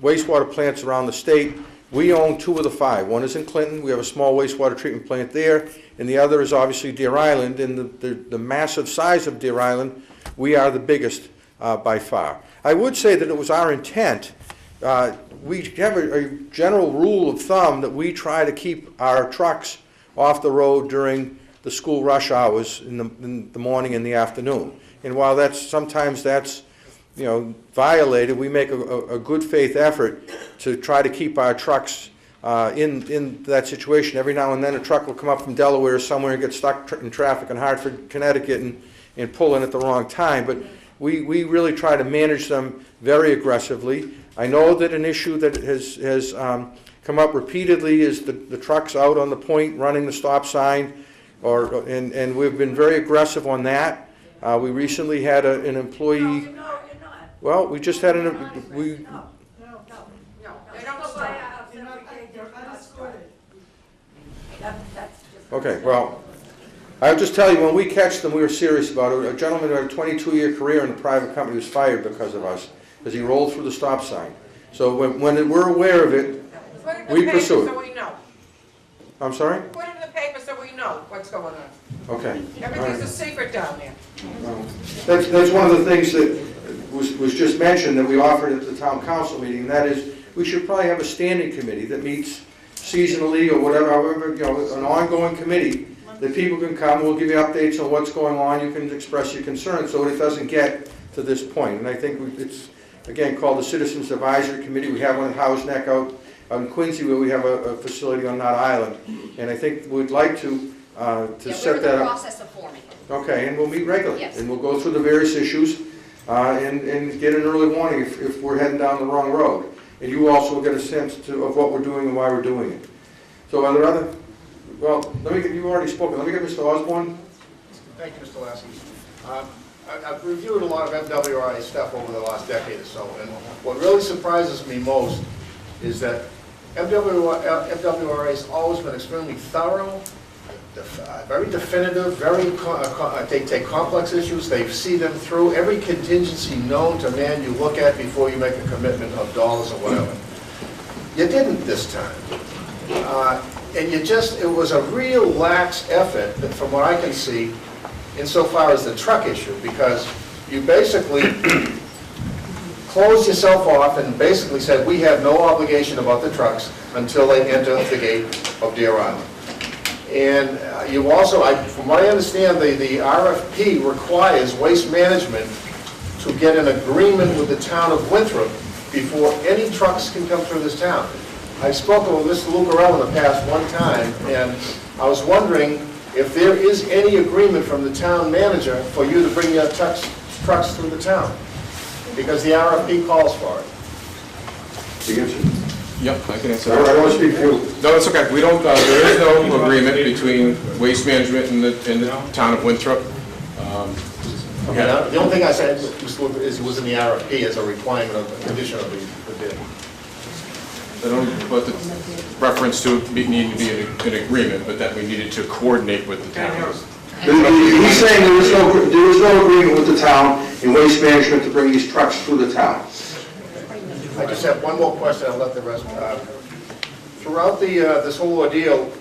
wastewater plants around the state. We own 2 of the 5. One is in Clinton. We have a small wastewater treatment plant there, and the other is obviously Deer Island. And the massive size of Deer Island, we are the biggest by far. I would say that it was our intent. We have a general rule of thumb that we try to keep our trucks off the road during the school rush hours in the morning and the afternoon. And while sometimes that's violated, we make a good faith effort to try to keep our trucks in that situation. Every now and then a truck will come up from Delaware or somewhere and get stuck in traffic in Hartford, Connecticut and pull in at the wrong time. But we really try to manage them very aggressively. I know that an issue that has come up repeatedly is the trucks out on the point running the stop sign, and we've been very aggressive on that. We recently had an employee. No, you're not. Well, we just had No, they don't buy out You're not unescorted. That's just. Okay, well, I'll just tell you, when we catch them, we were serious about it. A gentleman who had a 22-year career in a private company was fired because of us, because he rolled through the stop sign. So when we're aware of it, we pursue it. So we know. I'm sorry? Put it in the paper so we know what's going on. Okay. Everything's a secret down there. That's one of the things that was just mentioned that we offered at the town council meeting, and that is we should probably have a standing committee that meets seasonally or whatever, however, an ongoing committee that people can come, we'll give you updates on what's going on, you can express your concerns so it doesn't get to this point. And I think it's, again, called the Citizens Advisory Committee. We have one at Howes Neck out in Quincy where we have a facility on Knott Island. And I think we'd like to set that up. We're in the process of forming it. Okay, and we'll meet regularly. Yes. And we'll go through the various issues and get an early warning if we're heading down the wrong road. And you also will get a sense of what we're doing and why we're doing it. So are there other, well, you've already spoken. Let me get Mr. Osborne. Thank you, Mr. Lasky. I've reviewed a lot of MWRA stuff over the last decade or so, and what really surprises me most is that MWRA has always been extremely thorough, very definitive, they take complex issues, they see them through. Every contingency known to man you look at before you make a commitment of dollars or whatever. You didn't this time. And it was a real lax effort, from what I can see, insofar as the truck issue, because you basically closed yourself off and basically said, we have no obligation about the trucks until they enter the gate of Deer Island. And you also, from what I understand, the RFP requires Waste Management to get an agreement with the town of Winthrop before any trucks can come through this town. I've spoken with Mr. Lucarello in the past one time, and I was wondering if there is any agreement from the town manager for you to bring your trucks through the town, because the RFP calls for it. The answer. Yep, I can answer I that. don't want to speak for you. No, it's okay. We don't, there is no agreement between Waste Management and the town of Winthrop. Okay, now, the only thing I said, Mr. Lucar, is it was in the RFP as a requirement of a condition of the bid. I don't, but the reference to it needed to be an agreement, but that we needed to coordinate with the town. He's saying there was no agreement with the town in Waste Management to bring these trucks through the town. I just have one more question, I'll let the rest. Throughout this whole ordeal,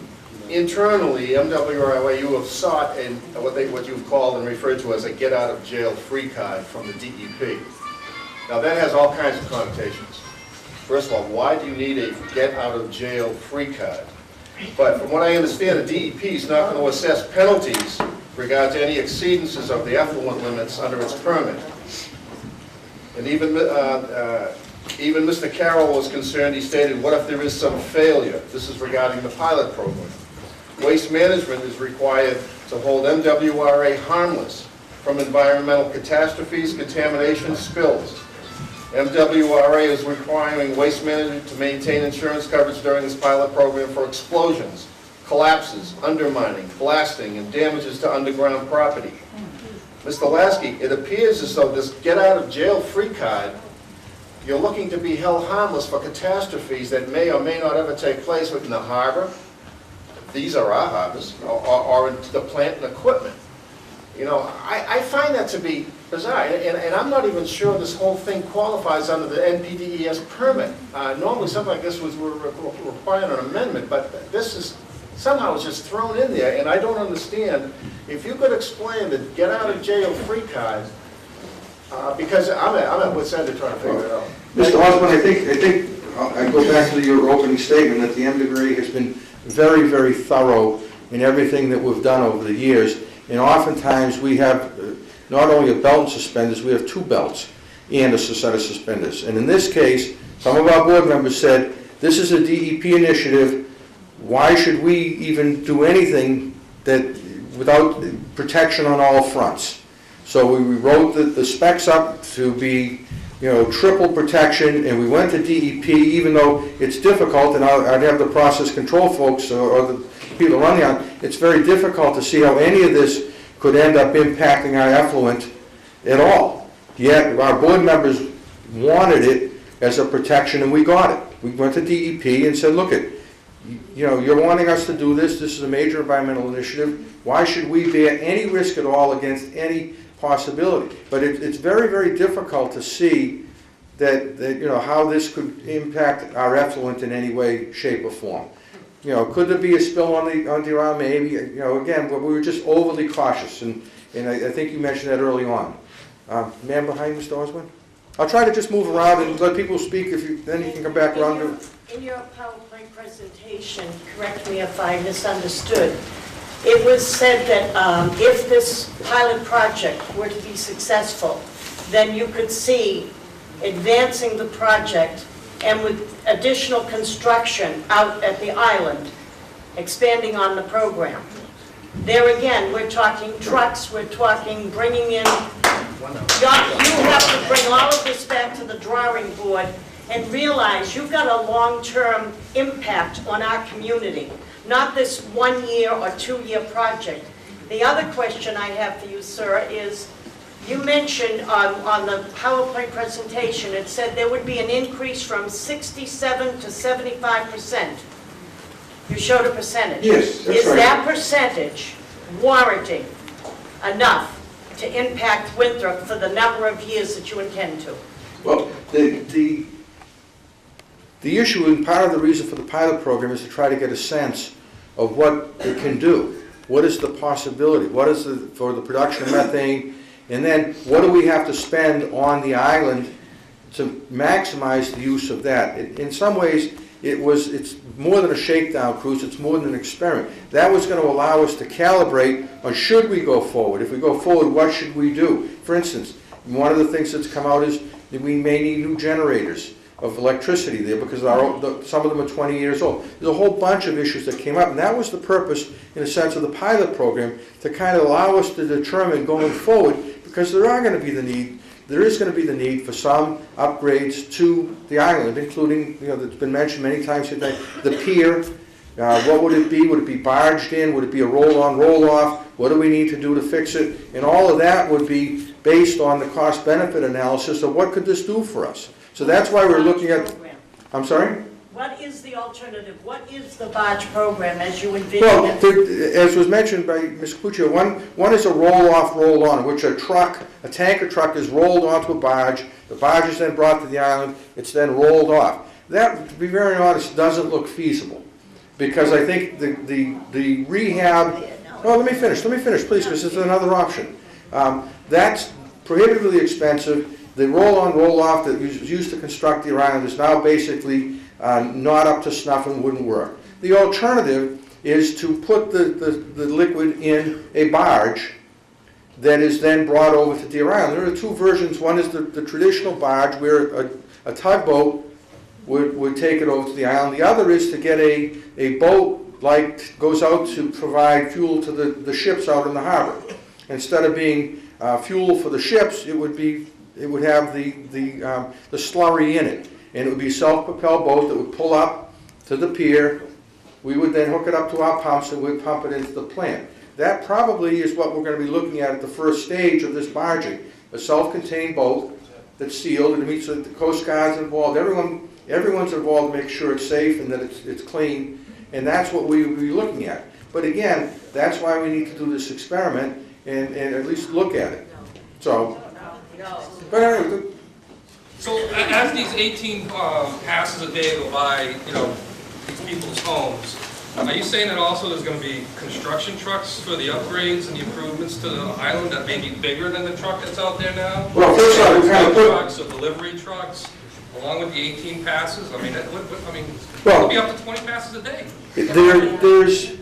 internally, MWRA, you have sought what you've called and referred to as a get-out-of-jail-free card from the DEP. Now, that has all kinds of connotations. First of all, why do you need a get-out-of-jail-free card? But from what I understand, the DEP is not going to assess penalties regard to any exceedances of the effluent limits under its permit. And even Mr. Carroll was concerned. He stated, what if there is some failure? This is regarding the pilot program. Waste Management is required to hold MWRA harmless from environmental catastrophes, contamination, spills. MWRA is requiring Waste Management to maintain insurance coverage during this pilot program for explosions, collapses, undermining, blasting, and damages to underground property. Mr. Lasky, it appears as though this get-out-of-jail-free card, you're looking to be held harmless for catastrophes that may or may not ever take place within the harbor. These are our harbors, or in the plant and equipment. You know, I find that to be bizarre, and I'm not even sure this whole thing qualifies under the NPDES permit. Normally something like this would require an amendment, but this is somehow it's just thrown in there, and I don't understand. If you could explain the get-out-of-jail-free card, because I'm at wit's end to try to figure it out. Mr. Osborne, I think I go back to your opening statement that the MWRA has been very, very thorough in everything that we've done over the years. And oftentimes we have not only a belt and suspenders, we have two belts and a set of suspenders. And in this case, some of our board members said, this is a DEP initiative. Why should we even do anything without protection on all fronts? So we wrote the specs up to be, triple protection, and we went to DEP, even though it's difficult, and I'd have the process control folks or the people running on, it's very difficult to see how any of this could end up impacting our effluent at all. Yet our board members wanted it as a protection, and we got it. We went to DEP and said, look, you're wanting us to do this. This is a major environmental initiative. Why should we bear any risk at all against any possibility? But it's very, very difficult to see that how this could impact our effluent in any way, shape, or form. Could there be a spill on the island? Maybe. Again, but we were just overly cautious, and I think you mentioned that early on. Man behind Mr. Osborne? I'll try to just move around and let people speak. Then you can come back around to. In your PowerPoint presentation, correct me if I misunderstood, it was said that if this pilot project were to be successful, then you could see advancing the project and with additional construction out at the island, expanding on the program. There again, we're talking trucks, we're talking bringing in, you have to bring all of this back to the drawing board and realize you've got a long-term impact on our community, not this 1 year or 2 year project. The other question I have for you, sir, is you mentioned on the PowerPoint presentation, it said there would be an increase from 67 to 75%. You showed a percentage. Yes, that's right. Is that percentage warranting enough to impact Winthrop for the number of years that you intend to? Well, the issue, and part of the reason for the pilot program is to try to get a sense of what it can do. What is the possibility? What is for the production of methane? And then what do we have to spend on the island to maximize the use of that? In some ways, it's more than a shakedown cruise, it's more than an experiment. That was going to allow us to calibrate on should we go forward. If we go forward, what should we do? For instance, one of the things that's come out is that we may need new generators of electricity there because some of them are 20 years old. There's a whole bunch of issues that came up, and that was the purpose, in a sense, of the pilot program, to kind of allow us to determine going forward, because there is going to be the need for some upgrades to the island, including, that's been mentioned many times today, the pier. What would it be? Would it be barged in? Would it be a roll-on, roll-off? What do we need to do to fix it? And all of that would be based on the cost-benefit analysis of what could this do for us. So that's why we're looking at, I'm sorry? What is the alternative? What is the barge program as you envision Well, it? as was mentioned by Ms. Capuccio, one is a roll-off, roll-on, in which a tanker truck is rolled onto a barge, the barge is then brought to the island, it's then rolled off. That, to be very honest, doesn't look feasible, because I think the rehab, well, let me finish, please, because this is another option. That's prohibitively expensive. The roll-on, roll-off that was used to construct the island is now basically not up to snuff and wouldn't work. The alternative is to put the liquid in a barge that is then brought over to Deer Island. There are two versions. One is the traditional barge where a tugboat would take it over to the island. The other is to get a boat like goes out to provide fuel to the ships out in the harbor. Instead of being fuel for the ships, it would have the slurry in it. And it would be a self-propelled boat that would pull up to the pier. We would then hook it up to our pumps and we'd pump it into the plant. That probably is what we're going to be looking at the first stage of this barging. A self-contained boat that's sealed, and it meets the Coast Guard's involved. Everyone's involved to make sure it's safe and that it's clean. And that's what we would be looking at. But again, that's why we need to do this experiment and at least look at it. So, but anyway, so as these 18 passes a day go by, these people's homes, are you saying that also there's going to be construction trucks for the upgrades and the improvements to the island that may be bigger than the truck that's out there now? Well, first of all, we kind of put trucks or delivery trucks, along with the 18 passes. I mean, it'll be up to 20 passes a day. There's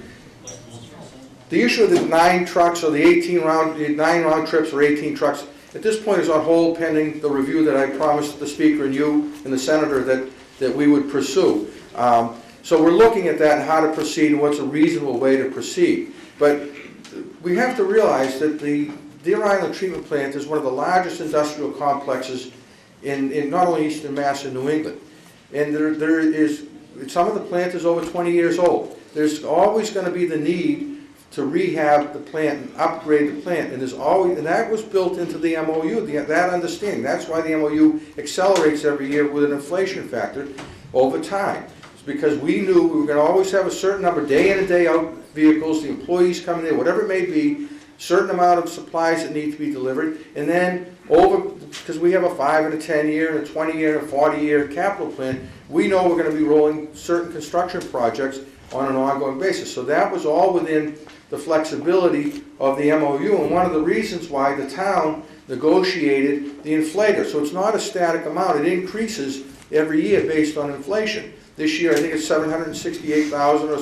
the issue of the 9 trucks or the 9 round trips or 18 trucks. At this point is on hold pending the review that I promised the Speaker and you and the Senator that we would pursue. So we're looking at that and how to proceed and what's a reasonable way to proceed. But we have to realize that the Deer Island Treatment Plant is one of the largest industrial complexes in not only Eastern Mass and New England. And there is, some of the plant is over 20 years old. There's always going to be the need to rehab the plant and upgrade the plant, and that was built into the MOU, that understanding. That's why the MOU accelerates every year with an inflation factor over time. It's because we knew we were going to always have a certain number, day in and day out vehicles, the employees coming in, whatever it may be, certain amount of supplies that need to be delivered, and then because we have a 5 and a 10 year and a 20 year and a 40 year capital plan, we know we're going to be rolling certain construction projects on an ongoing basis. So that was all within the flexibility of the MOU, and one of the reasons why the town negotiated the inflator. So it's not a static amount, it increases every year based on inflation. This year I think it's $768,000 or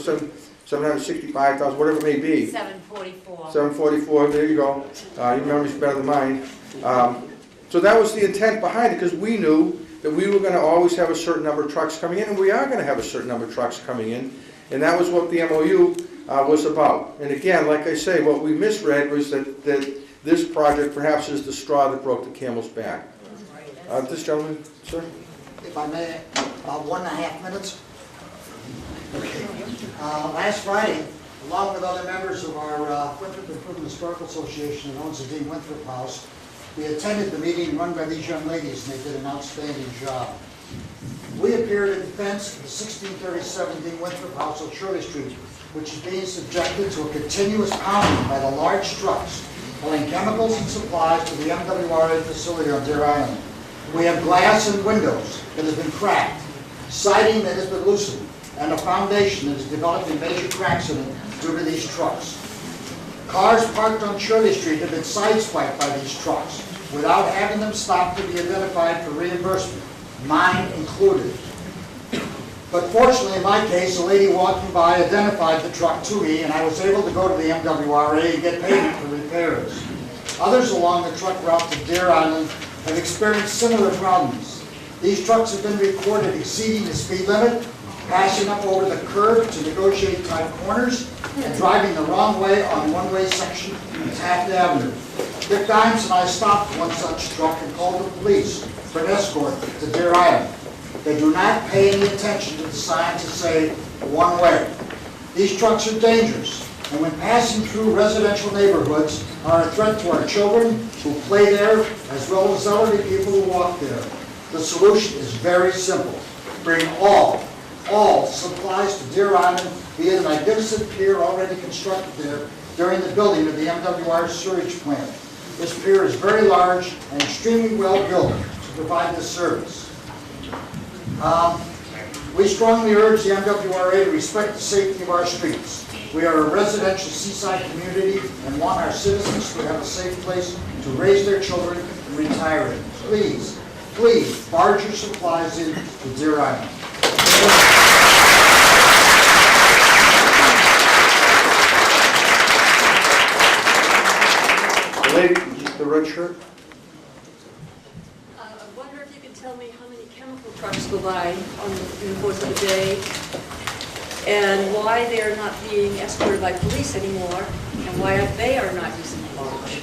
$765,000, whatever it may be. 744. 744, there you go. Your memory's better than mine. So that was the intent behind it, because we knew that we were going to always have a certain number of trucks coming in, and we are going to have a certain number of trucks coming in, and that was what the MOU was about. And again, like I say, what we misread was that this project perhaps is the straw that broke the camel's back. This gentleman, sir? If I may, about 1.5 minutes. Okay. Last Friday, along with other members of our Winthrop Improvement Historical Association that owns the Dean Winthrop House, we attended the meeting run by these young ladies, and they did an outstanding job. We appeared in defense of the 1637 Dean Winthrop House on Shirley Street, which is being subjected to a continuous pounding by the large trucks hauling chemicals and supplies to the MWRA facility on Deer Island. We have glass and windows that has been cracked, siding that has been loosened, and a foundation that is developing major cracks in it due to these trucks. Cars parked on Shirley Street have been sideswiped by these trucks without having them stopped to be identified for reimbursement, mine included. But fortunately, in my case, a lady walking by identified the truck to me, and I was able to go to the MWRA and get payment for repairs. Others along the truck route to Deer Island have experienced similar problems. These trucks have been reported exceeding the speed limit, passing up over the curb to negotiate tight corners, and driving the wrong way on one-way section of Taft Avenue. Dick Dimes and I stopped one such truck and called the police for an escort to Deer Island. They do not pay any attention to the signs that say one way. These trucks are dangerous, and when passing through residential neighborhoods, are a threat to our children who play there, as well as elderly people who walk there. The solution is very simple. Bring all haul supplies to Deer Island via the magnificent pier already constructed there during the building of the MWRA sewage plant. This pier is very large and extremely well built to provide this service. We strongly urge the MWRA to respect the safety of our streets. We are a residential seaside community and want our citizens to have a safe place to raise their children and retire in. Please, please barge your supplies in to Deer Island. The lady, the red shirt? I wonder if you could tell me how many chemical trucks go by in the course of the day, and why they're not being escorted by police anymore, and why they are not using the barge.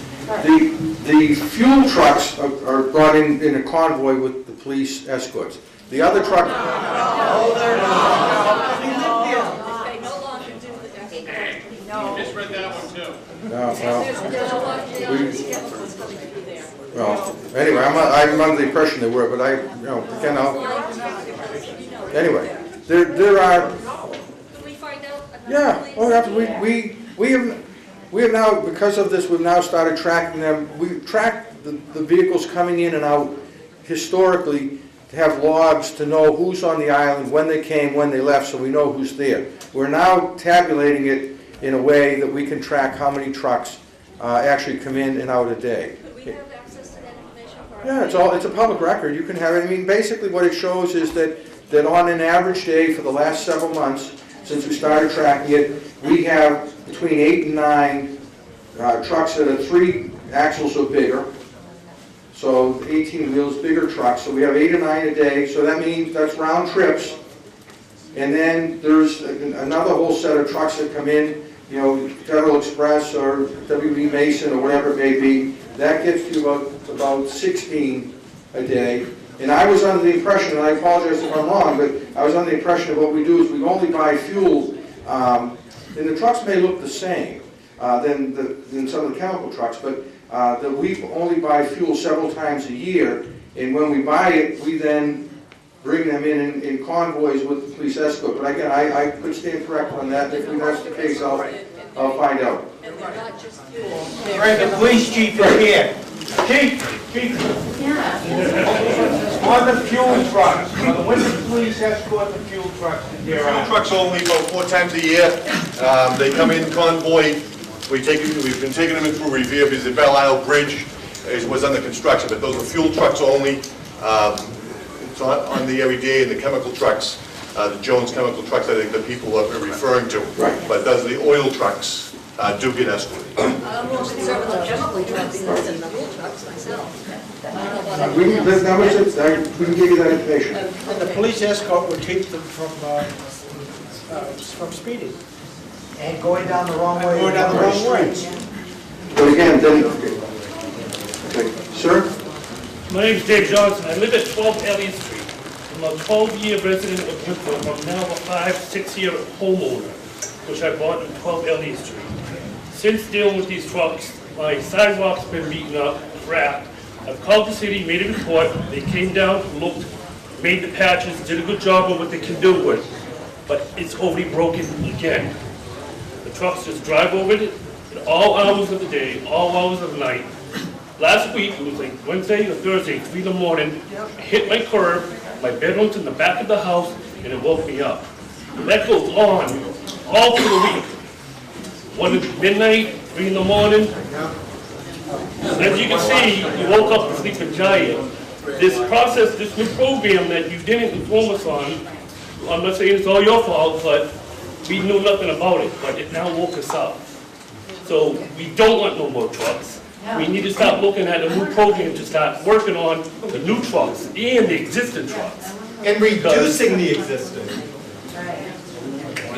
The fuel trucks are brought in a convoy with the police escorts. The other truck... No, they're not. They no longer do the escort. No. Just read that one too. No, There's well, no longer chemicals coming through there. well, anyway, I'm under the impression they were, but again, anyway, there are... Can we find out? Yeah, oh, absolutely. We have now, because of this, we've now started tracking them. We track the vehicles coming in and out historically to have logs to know who's on the island, when they came, when they left, so we know who's there. We're now tabulating it in a way that we can track how many trucks actually come in and out a day. Could we have access to that information? Yeah, it's a public record. You can have it. I mean, basically what it shows is that on an average day for the last several months, since we started tracking it, we have between 8 and 9 trucks that are 3 axles or bigger. So 18 wheels, bigger trucks. So we have 8 or 9 a day. So that means that's round trips. And then there's another whole set of trucks that come in, Federal Express or WB Mason or whatever it may be. That gets to about 16 a day. And I was under the impression, and I apologize if I'm wrong, but I was under the impression that what we do is we only buy fuel, and the trucks may look the same than some of the chemical trucks, but that we only buy fuel several times a year, and when we buy it, we then bring them in convoys with the police escort. But again, I could stand corrected on that. If that's the case, I'll find out. And they're not just fuel. Right, the police chief is here. Chief. On the fuel trucks, when the police escort the fuel trucks to Deer Fuel Island? trucks only about 4 times a year. They come in convoy. We've been taking them in through Revere because the Belle Isle Bridge was under construction, but those are fuel trucks only. It's on the every day, and the chemical trucks, the Jones chemical trucks, I think the people are referring to. Right. But those are the oil trucks do get escorted. I'm more concerned with the chemical trucks than the fuel trucks myself. We can give you that information. And the police escort would keep them from speeding and going down the wrong way. But again, okay. Sir? My name is Dave Johnson. I live at 12 Elliott Street. I'm a 12-year resident of Winthrop. I'm now a 5-6-year homeowner, which I bought in 12 Elliott Street. Since dealing with these trucks, my sidewalk's been beaten up, cracked. I've called the city, made a report. They came down, looked, made the patches, did a good job of what they can do with it. But it's already broken again. The trucks just drive over it at all hours of the day, all hours of the night. Last week, it was like Wednesday or Thursday, 3 in the morning, I hit my curb, my bedroom's in the back of the house, and it woke me up. That goes on all through the week. 1 at midnight, 3 in the morning. As you can see, you woke up a sleeping giant. This process, this new program that you didn't inform us on, I'm not saying it's all your fault, but we knew nothing about it, but it now woke us up. So we don't want no more trucks. We need to start looking at a new program to start working on the new trucks and the existing trucks. And reducing the existing.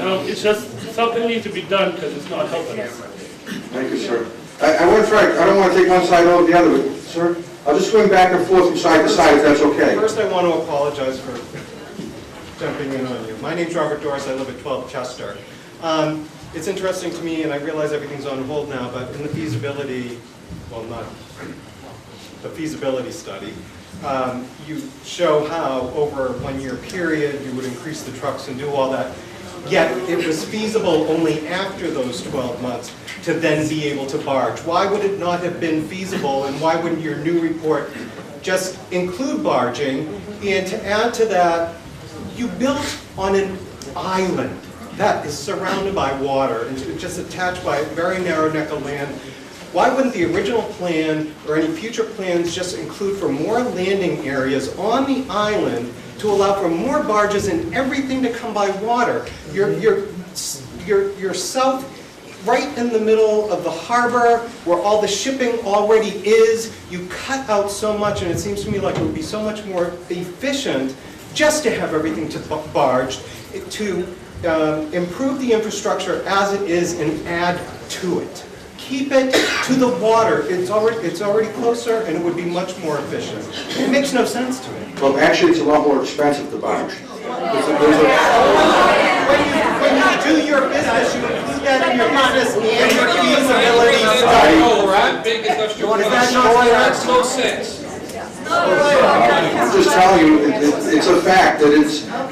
It's just, something needs to be done because it's not helping us. Thank you, sir. I want to try, I don't want to take one side over the other, but, sir, I'll just swing back and forth from side to side if that's okay. First, I want to apologize for jumping in on you. My name's Robert Doris. I live at 12 Chester. It's interesting to me, and I realize everything's on hold now, but in the feasibility, well, not the feasibility study, you show how over a 1-year period you would increase the trucks and do all that. Yet it was feasible only after those 12 months to then be able to barge. Why would it not have been feasible, and why wouldn't your new report just include barging? And to add to that, you built on an island that is surrounded by water and just attached by a very narrow neck of land. Why wouldn't the original plan or any future plans just include for more landing areas on the island to allow for more barges and everything to come by water? You're south, right in the middle of the harbor where all the shipping already is. You cut out so much, and it seems to me like it would be so much more efficient just to have everything to barge, to improve the infrastructure as it is and add to it. Keep it to the water. It's already closer, and it would be much more efficient. It makes no sense to me. Well, actually, it's a lot more expensive to barge. When you do your business, you include that in your business and your feasibility study. Makes no sense. I'm just telling you, it's a fact that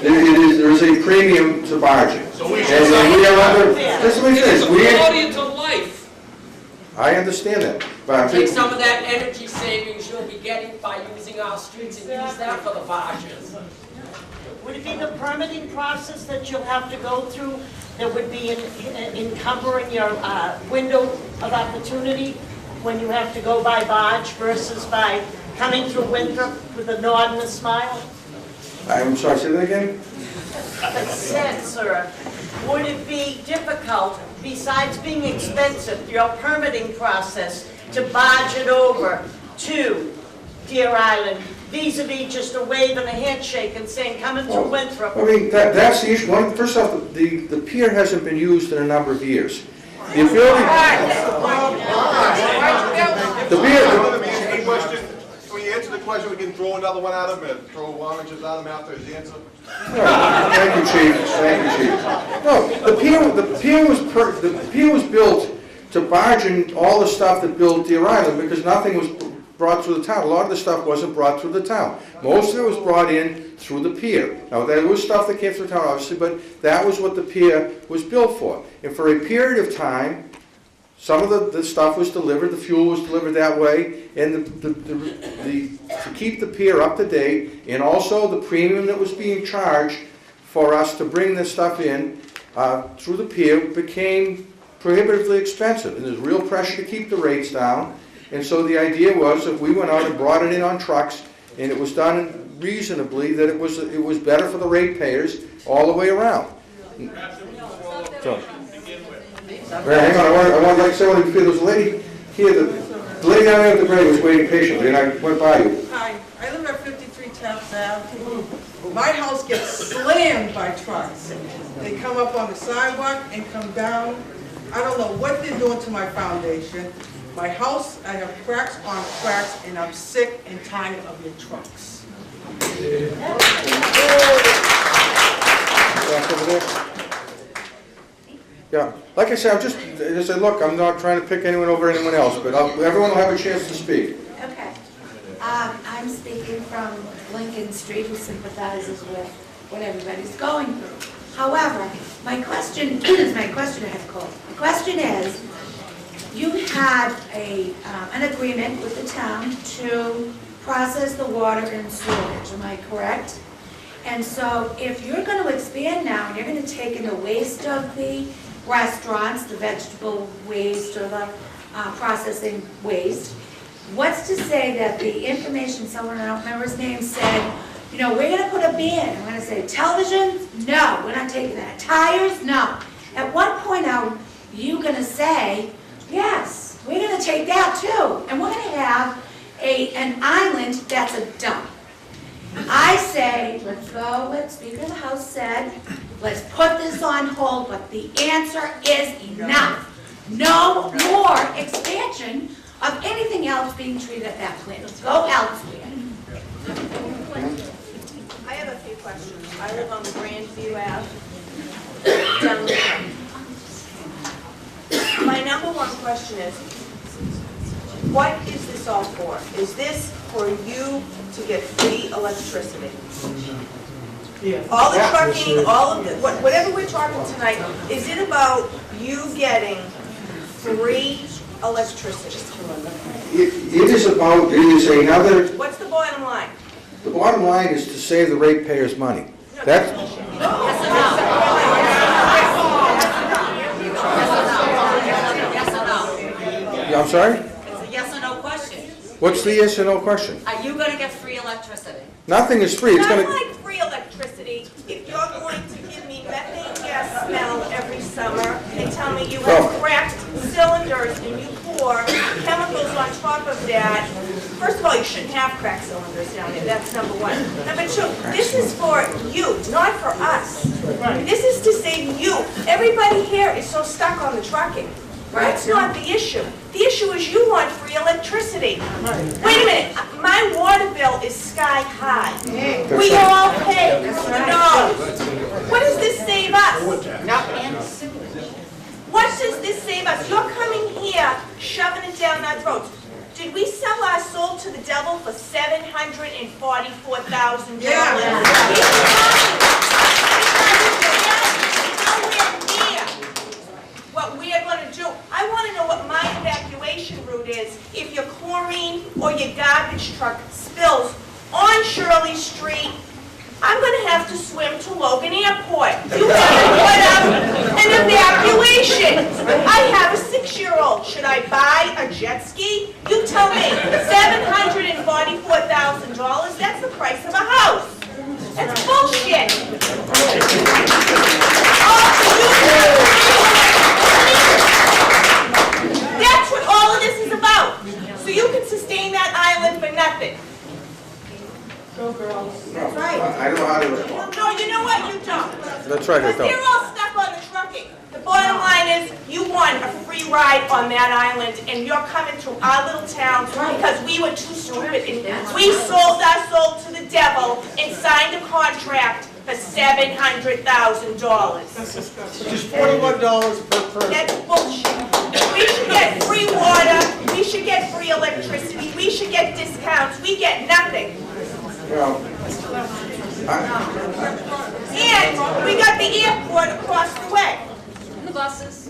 there is a premium to barging. So we should just let me finish. It's a quality to life. I understand that, but I'm Take some of that energy savings you'll be getting by using our streets and use that for the barges. Would it be the permitting process that you'll have to go through that would be encumbering your window of opportunity when you have to go by barge versus by coming through Winthrop with a nod and a smile? I'm sorry, say that again? I said, sir, would it be difficult, besides being expensive, your permitting process, to barge it over to Deer Island, vis-a-vis just a wave and a handshake and saying, coming through Winthrop? I mean, that's the issue. First off, the pier hasn't been used in a number of years. The ability... The pier... When you answer the question, we can throw another one at him and throw oranges at him after his answer. Thank you, Chief. Thank you, Chief. No, the pier was built to barge in all the stuff that built Deer Island because nothing was brought through the town. A lot of the stuff wasn't brought through the town. Most of it was brought in through the pier. Now, there was stuff that came through the town, obviously, but that was what the pier was built for. And for a period of time, some of the stuff was delivered, the fuel was delivered that way, and to keep the pier up to date, and also the premium that was being charged for us to bring this stuff in through the pier became prohibitively expensive, and there's real pressure to keep the rates down. And so the idea was, if we went out and brought it in on trucks, and it was done reasonably, that it was better for the ratepayers all the way around. So. Hang on, I want to like say something. There was a lady here, the lady down there at the grave was waiting patiently, and I went by you. Hi, I live at 53 Taft Ave. My house gets slammed by trucks. They come up on the sidewalk and come down. I don't know what they're doing to my foundation. My house, I have cracks on cracks, and I'm sick and tired of your trucks. Yeah, like I said, look, I'm not trying to pick anyone over anyone else, but everyone will have a chance to speak. Okay. I'm speaking from Lincoln Street, who sympathizes with what everybody's going through. However, my question is, My question is, you had an agreement with the town to process the water in sewage, am I correct? And so if you're going to expand now, and you're going to take in the waste of the restaurants, the vegetable waste or the processing waste, what's to say that the information, someone, I don't remember his name, said, you know, we're going to put a ban. I'm going to say, televisions? No, we're not taking that. Tires? No. At what point are you going to say, yes, we're going to take that too, and we're going to have an island that's a dump? I say, let's go, what Speaker of the House said, let's put this on hold, but the answer is enough. No more expansion of anything else being treated at that plant. Let's go elsewhere. I have a few questions. I live on Grandview Ave, down the road. My number one question is, what is this all for? Is this for you to get free electricity? All the trucking, all of the, whatever we're talking tonight, is it about you getting free electricity? It is about, it is another, What's the bottom line? the bottom line is to save the ratepayers money. That's, I'm sorry? It's a yes or no question. What's the yes or no question? Are you gonna get free electricity? Nothing is free. It's Not gonna, like free electricity, if you're going to give me methane gas smell every summer and tell me you have cracked cylinders and you pour chemicals on top of that, first of all, you shouldn't have cracked cylinders down there, that's number one. Number two, this is for you, not for us. This is to save you. Everybody here is so stuck on the trucking. That's not the issue. The issue is you want free electricity. Wait a minute, my water bill is sky high. We all pay. No. What does this save us? What does this save us? You're coming here, shoving it down our throats. Did we sell our soul to the devil for $744,000? What we are going to do. I want to know what my evacuation route is if your chlorine or your garbage truck spills on Shirley Street. I'm going to have to swim to Logan Airport. You have to put up an evacuation. I have a 6-year-old. Should I buy a jet ski? You tell me. $744,000, that's the price of a house. That's bullshit. That's what all of this is about. So you can sustain that island for nothing. Go girls. That's right. I don't know how to. No, you know what? You don't. That's right, I Because they're don't. all stuck on the trucking. The bottom line is you want a free ride on that island and you're coming to our little town because we were too stupid. And we sold our soul to the devil and signed a contract for $700,000. Which is $41 per person. That's bullshit. We should get free water, we should get free electricity, we should get discounts, we get nothing. Well, And we got the airport across the way. And the buses.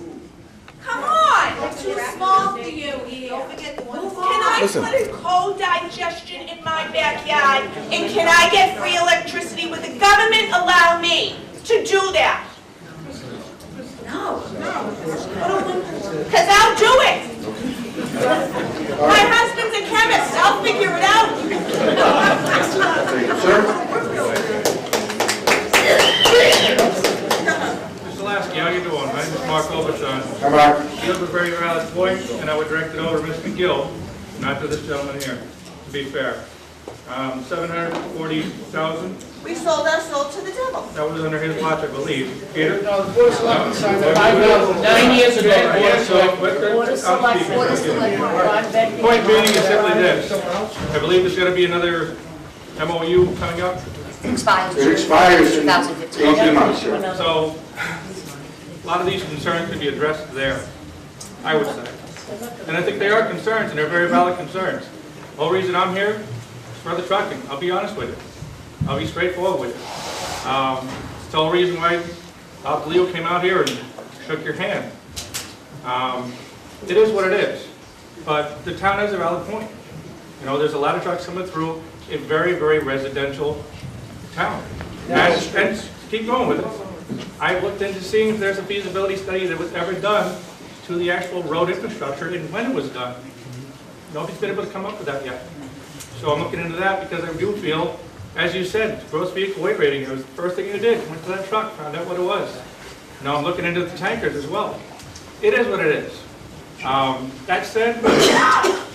Come on! It's too small for you here. Don't forget the one. Can I Listen. put a co-digestion in my backyard? And can I get free electricity? Would the government allow me to do that? No. Because I'll do it. My husband's a chemist. I'll figure it out. sir? Mr. Lasky, how you doing? My name is Mark Overton. Come on. You have a very valid point, and I would direct it over to Ms. McGill, not to this gentleman here, to be fair. 740,000, We sold our soul to the devil. that was under his watch, I believe. Peter? No, the Board of Selectmen signed that 9 years ago. Yeah, so, but Board of Selectmen, Board of Selectmen, Ron Beck. point being is simply this. I believe there's going to be another MOU coming up. Expires It expires in 2015. 18 months, sir. So, a lot of these concerns can be addressed there, I would say. And I think they are concerns, and they're very valid concerns. The whole reason I'm here is for the trucking, I'll be honest with you. I'll be straightforward with you. It's the whole reason why Leo came out here and shook your hand. It is what it is, but the town has a valid point. You know, there's a lot of trucks coming through a very, very residential town. And keep going with it. I looked into seeing if there's a feasibility study that was ever done to the actual road infrastructure and when it was done. Nobody's been able to come up with that yet. So I'm looking into that because I do feel, as you said, gross vehicle weight rating, it was the first thing you did. Went to that truck, found out what it was. Now I'm looking into the tankers as well. It is what it is. That said,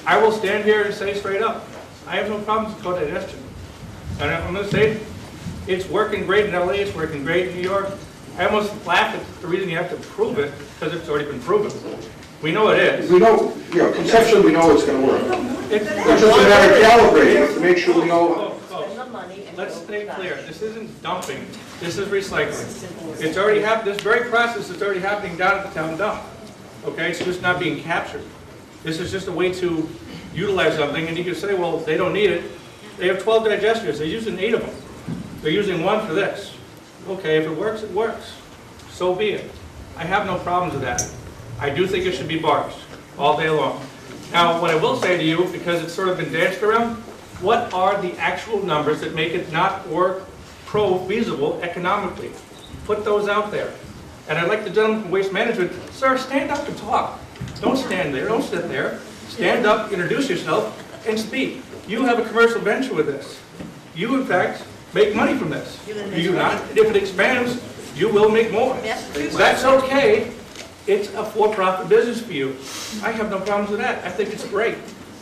I will stand here and say straight up, I have no problems with co-digestion. And I'm going to say, it's working great in LA, it's working great in New York. I almost laugh at the reason you have to prove it, because it's already been proven. We know it is. We know, conceptually we know it's going to work. It's just a matter of calibrating it to make sure we know. Let's stay clear. This isn't dumping. This is recycling. It's already happened. This very process is already happening down at the town dump. Okay, it's just not being captured. This is just a way to utilize something, and you can say, well, they don't need it. They have 12 digesters, they're using 8 of them. They're using 1 for this. Okay, if it works, it works. So be it. I have no problems with that. I do think it should be barged all day long. Now, what I will say to you, because it's sort of been danced around, what are the actual numbers that make it not work pro-feasible economically? Put those out there. And I'd like the gentleman from Waste Management, sir, stand up and talk. Don't stand there, don't sit there. Stand up, introduce yourself, and speak. You have a commercial venture with this. You, in fact, make money from this. You do not. If it expands, you will make more. That's okay. It's a for-profit business for you. I have no problems with that. I think it's great.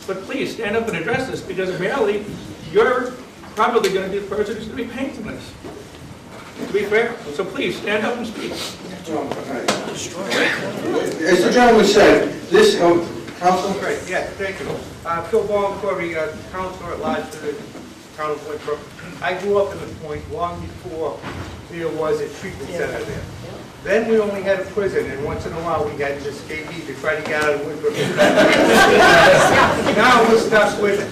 But please, stand up and address this, because in reality, you're probably going to be the person who's going to be paying for this. To be fair. So please, stand up and speak. As the gentleman said, this, Council? Great, yeah, thank you. Phil Ballencorey, Councilor at Large for the town of Winthrop. I grew up in the point long before there was a treatment center there. Then we only had a prison, and once in a while we had this KB to try to get out of Winthrop. Now we're stuck with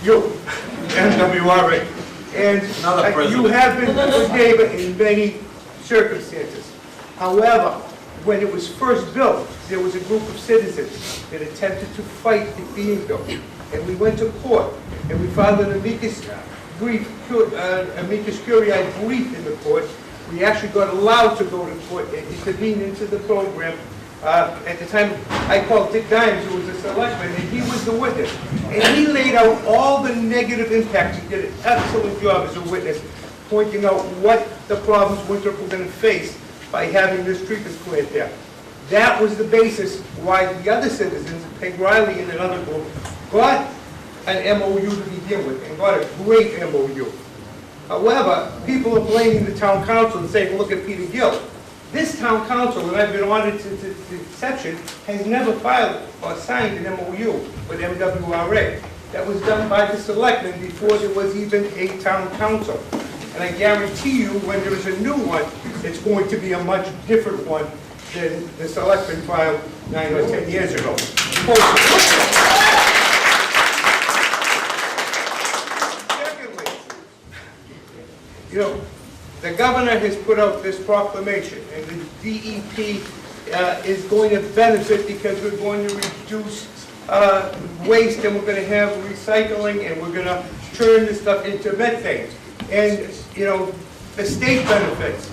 you, MWRA. And you have been a good neighbor in many circumstances. However, when it was first built, there was a group of citizens that attempted to fight it being built. And we went to court, and we filed an amicus curiae brief in the court. We actually got allowed to go to court and intervene into the program. At the time, I called Dick Dimes, who was a selectman, and he was the witness. And he laid out all the negative impacts. He did an excellent job as a witness, pointing out what the problems Winthrop were going to face by having this treatment plant there. That was the basis why the other citizens, Peg Riley and another group, got an MOU to begin with, and got a great MOU. However, people are blaming the town council and saying, look at Peter Gill. This town council, and I've been audited to exception, has never filed or signed an MOU with MWRA. That was done by the selectmen before there was even a town council. And I guarantee you, when there is a new one, it's going to be a much different one than the selectmen filed 9 or 10 years ago. Secondly, you know, the governor has put out this proclamation, and the DEP is going to benefit because we're going to reduce waste, and we're going to have recycling, and we're going to turn this stuff into methane. And, you know, the state benefits,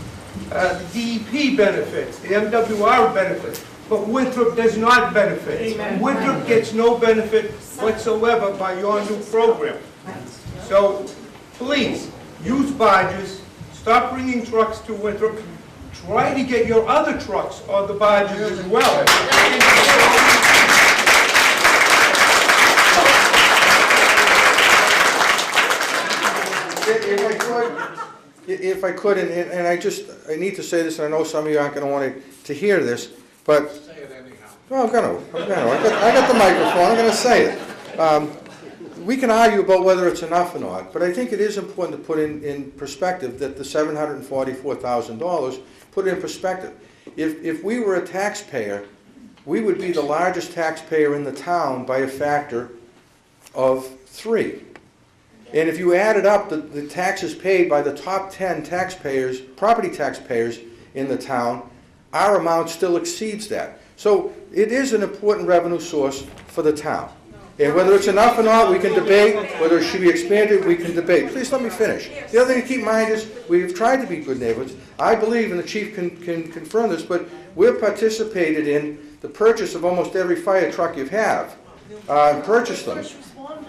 the DEP benefits, the MWR benefits, but Winthrop does not benefit. Amen. Winthrop gets no benefit whatsoever by your new program. So, please, use barges. Stop bringing trucks to Winthrop. Try to get your other trucks on the barges as well. If I could, and I need to say this, and I know some of you aren't going to want to hear this, but say it anyhow. Well, I'm going to. I got the microphone. I'm going to say it. We can argue about whether it's enough or not, but I think it is important to put in perspective that the $744,000, put it in perspective. If we were a taxpayer, we would be the largest taxpayer in the town by a factor of 3. And if you added up the taxes paid by the top 10 taxpayers, property taxpayers in the town, our amount still exceeds that. So it is an important revenue source for the town. And whether it's enough or not, we can debate. Whether it should be expanded, we can debate. Please let me finish. The other thing to keep in mind is we've tried to be good neighbors. I believe, and the chief can confirm this, but we've participated in the purchase of almost every fire truck you have. Purchased them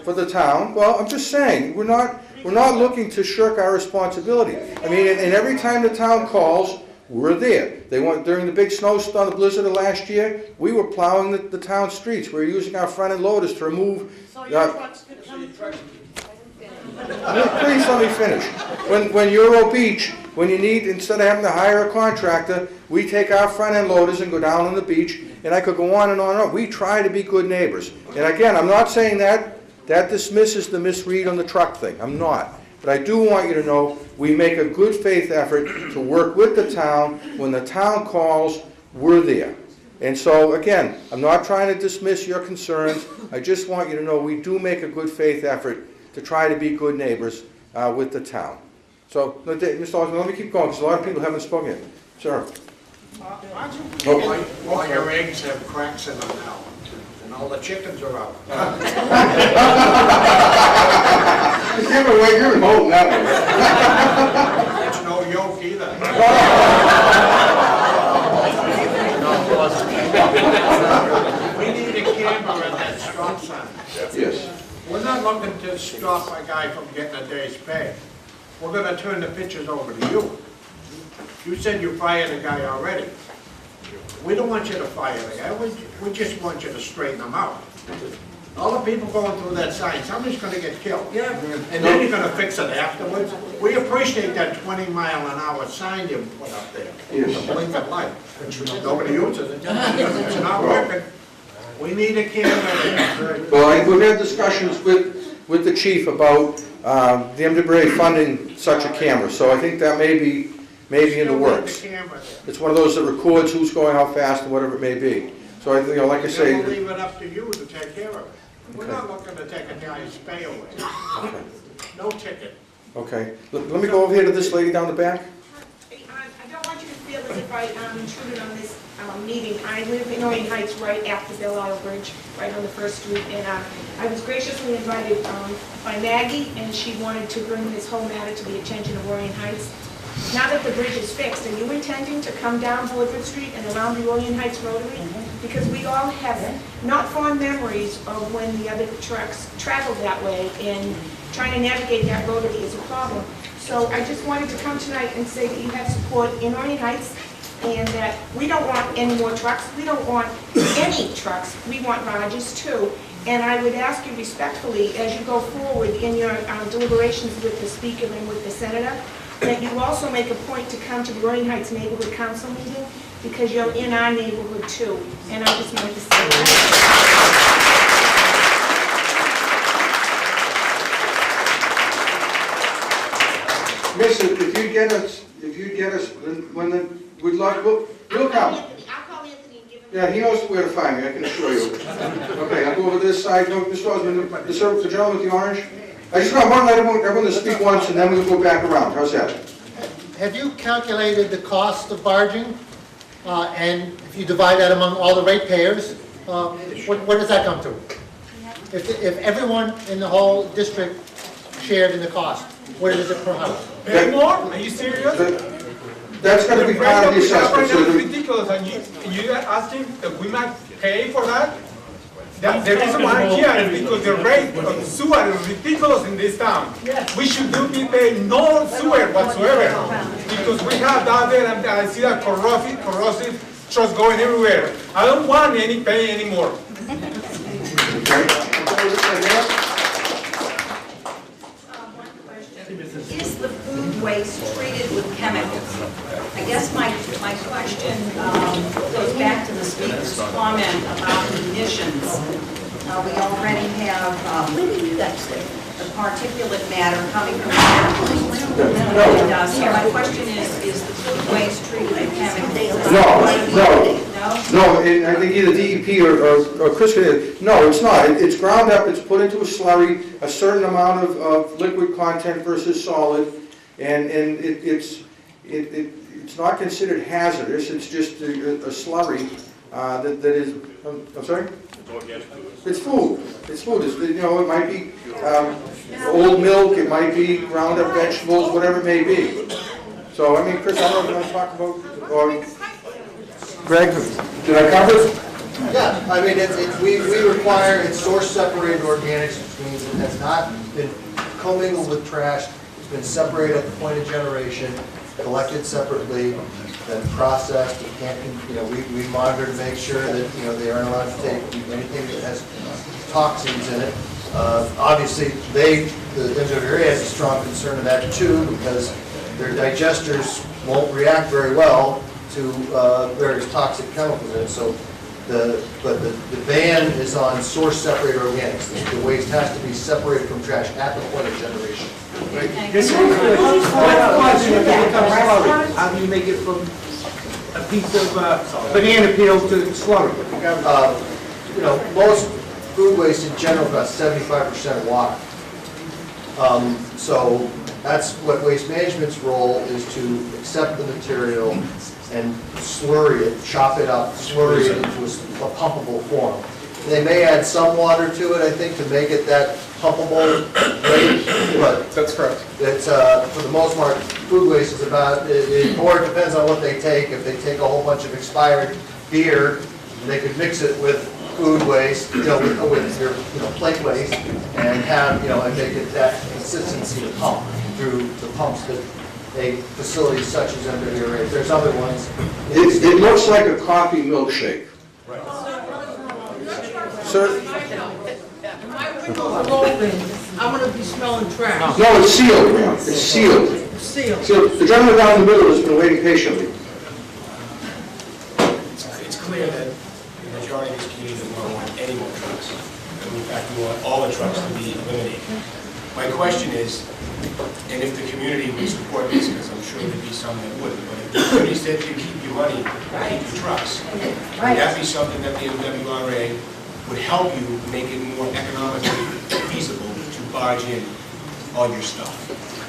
for the town. Well, I'm just saying, we're not looking to shirk our responsibility. I mean, and every time the town calls, we're there. They went during the big snowstorm, the blizzard of last year. We were plowing the town streets. We were using our front end loaders to remove. So your trucks could come through. Please let me finish. When Euro Beach, when you need, instead of having to hire a contractor, we take our front end loaders and go down on the beach. And I could go on and on and on. We try to be good neighbors. And again, I'm not saying that dismisses the misread on the truck thing. I'm not. But I do want you to know we make a good faith effort to work with the town. When the town calls, we're there. And so, again, I'm not trying to dismiss your concerns. I just want you to know we do make a good faith effort to try to be good neighbors with the town. So, Mr. Osmond, let me keep going, because a lot of people haven't spoken yet. Sir? All your eggs have cracks in them now, and all the chickens are out. You're holding that one. It's no yoke either. We need a camera at that stop sign. Yes. We're not looking to stop a guy from getting a day's pay. We're gonna turn the pictures over to you. You said you fired a guy already. We don't want you to fire the guy, we just want you to straighten him out. All the people going through that sign, somebody's gonna get killed. Yeah. And then you're gonna fix it afterwards. We appreciate that 20-mile-an-hour sign you put up there. Yes. The blinking light. Nobody uses it. It's not working. We need a camera. Well, we've had discussions with the chief about the MWRA funding such a camera, so I think that may be in the works. It's one of those that records who's going how fast and whatever it may be. So I think, like I say, We'll leave it up to you to take care of it. We're not looking to take a guy's pay away. okay. No ticket. Okay. Let me go over here to this lady down the back. I don't want you to feel as if I intruded on this meeting. I live in Orion Heights, right after Belle Isle Bridge, right on the first street, and I was graciously invited by Maggie, and she wanted to bring this whole matter to the attention of Orion Heights. Now that the bridge is fixed, are you intending to come down Woodford Street and around the Orion Heights Rotary? Because we all have not fond memories of when the other trucks traveled that way, and trying to navigate that rotary is a problem. So I just wanted to come tonight and say that you have support in Orion Heights, and that we don't want any more trucks. We don't want any trucks. We want barges too. And I would ask you respectfully, as you go forward in your deliberations with the speaker and with the senator, that you also make a point to come to the Orion Heights Neighborhood Council meeting, because you're in our neighborhood too. And I just wanted to say that. Miss, if you get us, we'd love, we'll come. I'll call Anthony and give him... Yeah, he knows where to find me, I can assure you. Okay, I'll go over to this side. No, Mr. Osmond, the gentleman with the orange. I just want to let everyone to speak once, and then we'll go back around. How's that? Have you calculated the cost of barging? And if you divide that among all the ratepayers, what does that come to? If everyone in the whole district shared in the cost, what is it per house? Pay more? Are you serious? That's going to be part of the assessment. So It's ridiculous, and you asking that we might pay for that? The reason why I'm here is because the rate of sewer is ridiculous in this town. We should be paying no sewer whatsoever, because we have down there, and I see that corrosive trucks going everywhere. I don't want any pay anymore. Is the food waste treated with chemicals? I guess my question goes back to the speaker's comment about emissions. We already have the particulate matter coming from the so my question is the food waste treated with chemicals? No, I think either DEP or Chris can, no, it's not. It's ground up, it's put into a slurry, a certain amount of liquid content versus solid, and it's not considered hazardous, it's just a slurry that is, I'm sorry? It's food. It's food. It might be old milk, it might be ground up vegetables, whatever it may be. So, I mean, Chris, I don't know if you want to talk about, or Greg, did I cover it? Yeah, I mean, we require, it's source separated organics, which means it has not been commingled with trash. It's been separated at the point of generation, collected separately, then processed. It can't, we monitor to make sure that, they aren't allowed to take anything that has toxins in it. Obviously, the MWRA has a strong concern of that too, because their digesters won't react very well to various toxic chemicals in it. So, but the ban is on source separated organics. The waste has to be separated from trash at the point of generation. How do you make it from a piece of banana peel to slaughter. Most food waste in general is about 75% water. So that's what waste management's role is, to accept the material and slurry it, chop it up, slurry it into a pumpable form. They may add some water to it, I think, to make it that pumpable rate, but That's correct. it's, for the most part, food waste is about, or it depends on what they take. If they take a whole bunch of expired beer, they could mix it with food waste, with their, plate waste, and have, and make it that consistency to pump through the pumps that facilities such as MWRA. There's other ones. It looks like a coffee milkshake. Sir? My windows are open, I'm gonna be smelling trash. No, it's sealed, ma'am. It's sealed. Sealed. So the gentleman down the middle has been waiting patiently. It's clear that the majority of these communities don't want any more trucks. And in fact, we want all the trucks to be eliminated. My question is, and if the community would support this, because I'm sure there'd be some that wouldn't, but if the community said you keep your money, keep your trucks, would that be something that the MWRA would help you make it more economically feasible to barge in all your stuff?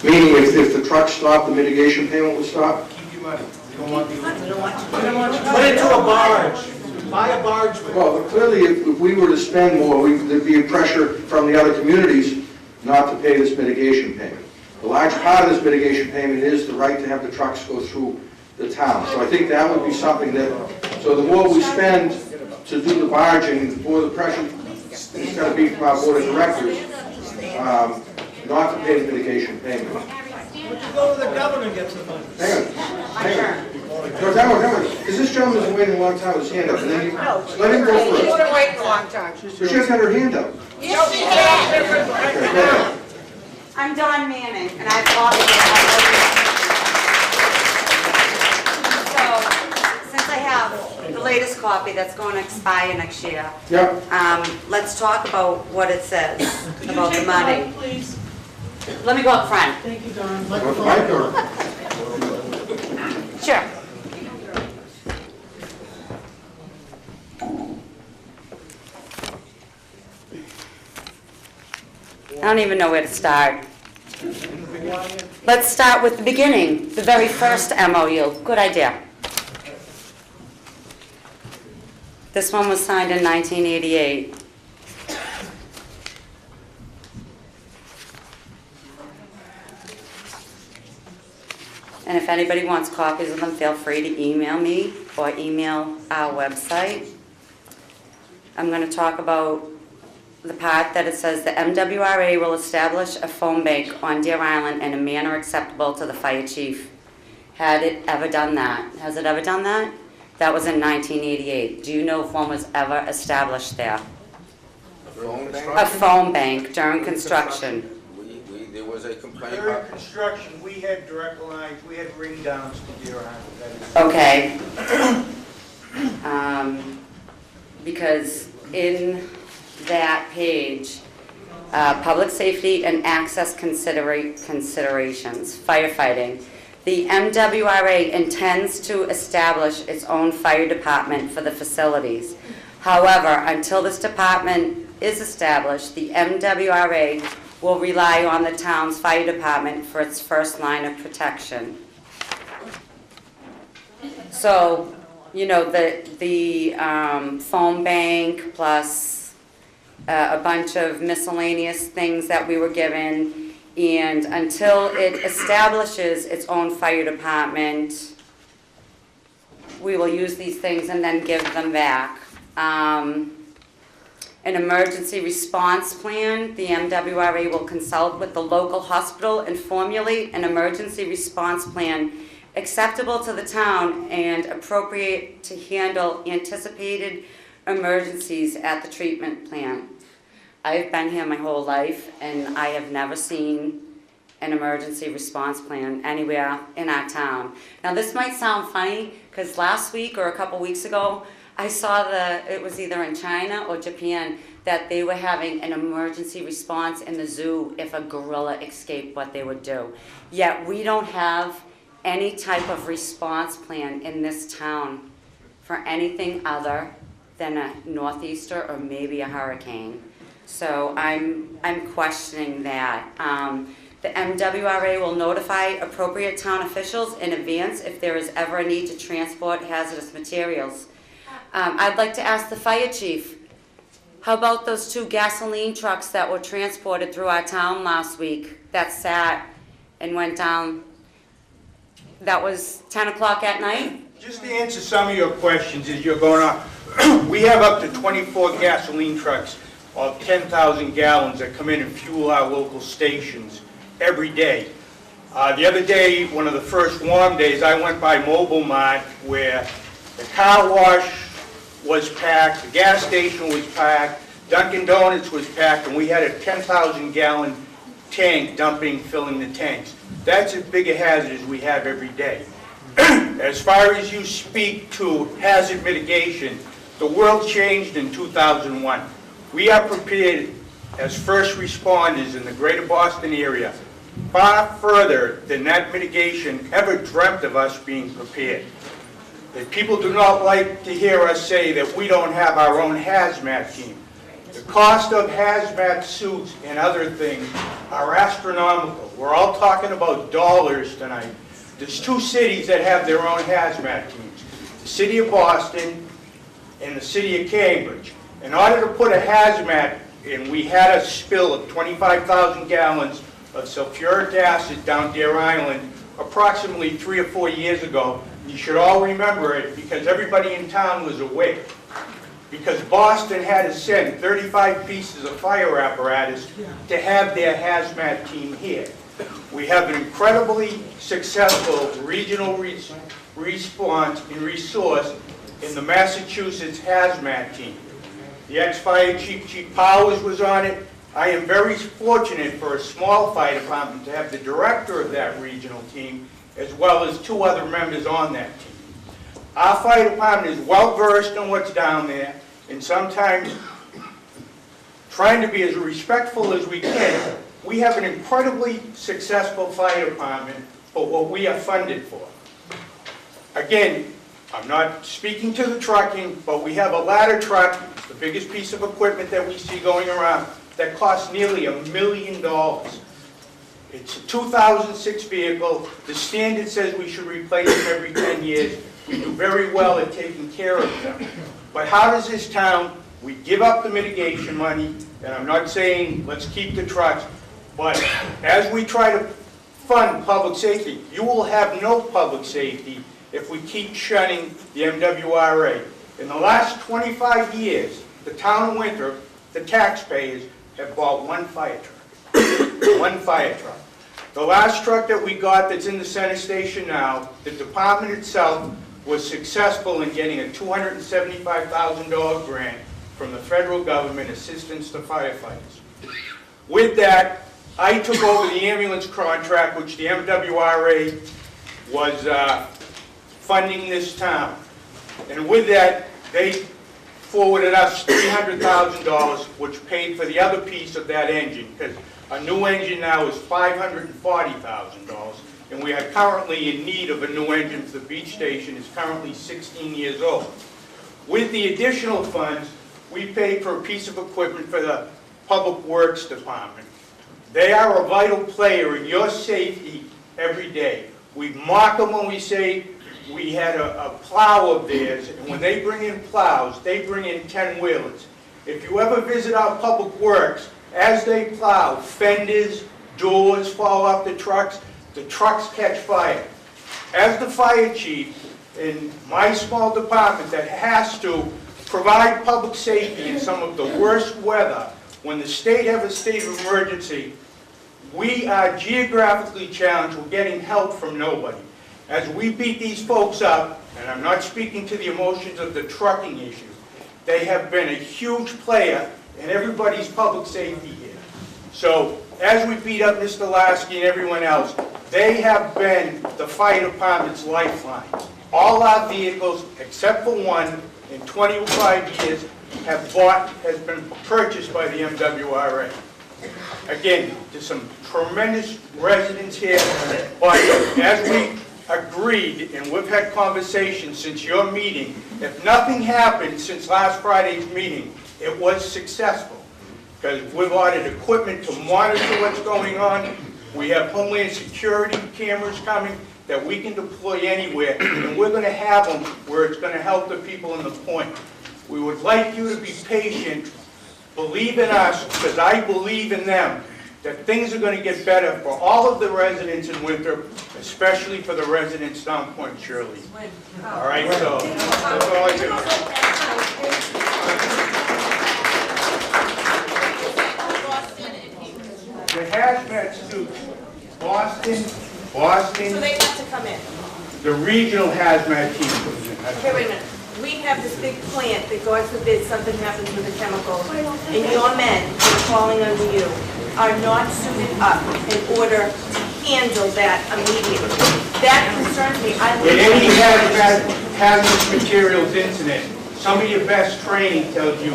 Meaning if the truck stopped, the mitigation payment would stop? Keep your money. We don't want you. We don't want you. Put it into a barge. Buy a barge with it. Well, clearly, if we were to spend more, there'd be pressure from the other communities not to pay this mitigation payment. A large part of this mitigation payment is the right to have the trucks go through the town. So I think that would be something that, so the more we spend to do the barging, the more the pressure is going to be from our board of directors not to pay the mitigation payment. But you go to the governor and get some money. Hang on. No, come on. Because this gentleman's been waiting a long time with his hand up. And then let him go first. She's been waiting a long time. But she hasn't had her hand up. Yes, she has. Okay, go ahead. I'm Dawn Manning, and I've audited So, since I have the latest copy that's going to expire next year, Yep. let's talk about what it says about the money. Please. Let me go up front. Thank you, Don. What's the mic on? Sure. I don't even know where to start. Let's start with the beginning, the very first MOU. Good idea. This one was signed in 1988. And if anybody wants copies of them, feel free to email me or email our website. I'm going to talk about the part that it says the MWRA will establish a foam bank on Deer Island in a manner acceptable to the fire chief. Had it ever done that? Has it ever done that? That was in 1988. Do you know if one was ever established there? A foam bank during construction. There was a complaint During about... construction, we had direct lines, we had ring downs to Deer Island. Okay. Because in that page, public safety and access considerations, firefighting, the MWRA intends to establish its own fire department for the facilities. However, until this department is established, the MWRA will rely on the town's fire department for its first line of protection. So, you know, the foam bank plus a bunch of miscellaneous things that we were given, and until it establishes its own fire department, we will use these things and then give them back. An emergency response plan, the MWRA will consult with the local hospital and formulate an emergency response plan acceptable to the town and appropriate to handle anticipated emergencies at the treatment plant. I've been here my whole life and I have never seen an emergency response plan anywhere in our town. Now this might sound funny because last week or a couple weeks ago I saw it was either in China or Japan, that they were having an emergency response in the zoo if a gorilla escaped, what they would do. Yet we don't have any type of response plan in this town for anything other than a northeaster or maybe a hurricane. So I'm questioning that. The MWRA will notify appropriate town officials in advance if there is ever a need to transport hazardous materials. I'd like to ask the fire chief, how about those 2 gasoline trucks that were transported through our town last week that sat and went down? That was 10 o'clock at night? Just to answer some of your questions as you're going on, we have up to 24 gasoline trucks of 10,000 gallons that come in and fuel our local stations every day. The other day, one of the first warm days, I went by Mobile Mart where the car wash was packed, the gas station was packed, Dunkin' Donuts was packed, and we had a 10,000 gallon tank filling the tanks. That's as big a hazard as we have every day. As far as you speak to hazard mitigation, the world changed in 2001. We are prepared as first responders in the greater Boston area far further than that mitigation ever dreamt of us being prepared. That people do not like to hear us say that we don't have our own hazmat team. The cost of hazmat suits and other things are astronomical. We're all talking about dollars tonight. There's 2 cities that have their own hazmat teams, the city of Boston and the city of Cambridge. In order to put a hazmat in, we had a spill of 25,000 gallons of sulfuric acid down Deer Island approximately 3 or 4 years ago. You should all remember it because everybody in town was awake. Because Boston had to send 35 pieces of fire apparatus to have their hazmat team here. We have an incredibly successful regional response and resource in the Massachusetts hazmat team. The ex-fire chief, Chief Powers, was on it. I am very fortunate for a small fire department to have the director of that regional team as well as 2 other members on that team. Our fire department is well versed on what's down there and sometimes trying to be as respectful as we can. We have an incredibly successful fire department for what we are funded for. Again, I'm not speaking to the trucking, but we have a ladder truck, the biggest piece of equipment that we see going around, that costs nearly $1 million. It's a 2006 vehicle. The standard says we should replace them every 10 years. We do very well at taking care of them. But how does this town, we give up the mitigation money, and I'm not saying let's keep the trucks, but as we try to fund public safety, you will have no public safety if we keep shunning the MWRA. In the last 25 years, the town of Winthrop, the taxpayers, have bought 1 fire truck. 1 fire truck. The last truck that we got that's in the center station now, the department itself was successful in getting a $275,000 grant from the federal government, assistance to firefighters. With that, I took over the ambulance contract, which the MWRA was funding this town. And with that, they forwarded us $300,000, which paid for the other piece of that engine, because a new engine now is $540,000, and we are currently in need of a new engine. The beach station is currently 16 years old. With the additional funds, we paid for a piece of equipment for the Public Works Department. They are a vital player in your safety every day. We mock them when we say we had a plow of theirs, and when they bring in plows, they bring in 10-wheelers. If you ever visit our Public Works, as they plow, fenders, doors fall off the trucks catch fire. As the fire chief in my small department that has to provide public safety in some of the worst weather, when the state has a state of emergency, we are geographically challenged. We're getting help from nobody. As we beat these folks up, and I'm not speaking to the emotions of the trucking issue, they have been a huge player in everybody's public safety here. So, as we beat up Mr. Lasky and everyone else, they have been the fire department's lifeline. All our vehicles, except for one, in 25 years, has been purchased by the MWRA. Again, there's some tremendous residents here, but as we agreed, and we've had conversations since your meeting, if nothing happened since last Friday's meeting, it was successful. Because we've ordered equipment to monitor what's going on. We have Homeland Security cameras coming that we can deploy anywhere, and we're going to have them where it's going to help the people in the point. We would like you to be patient, believe in us, because I believe in them, that things are going to get better for all of the residents in Winthrop, especially for the residents down Point Shirley. All right, so that's all I can. The hazmat suits, Boston. So they have to come in. The regional hazmat team comes in. Okay, wait a minute. We have this big plant that, God forbid, something happens with the chemicals, and your men who are falling under you are not suited up in order to handle that immediately. That concerns me. In any hazardous materials incident, some of your best training tells you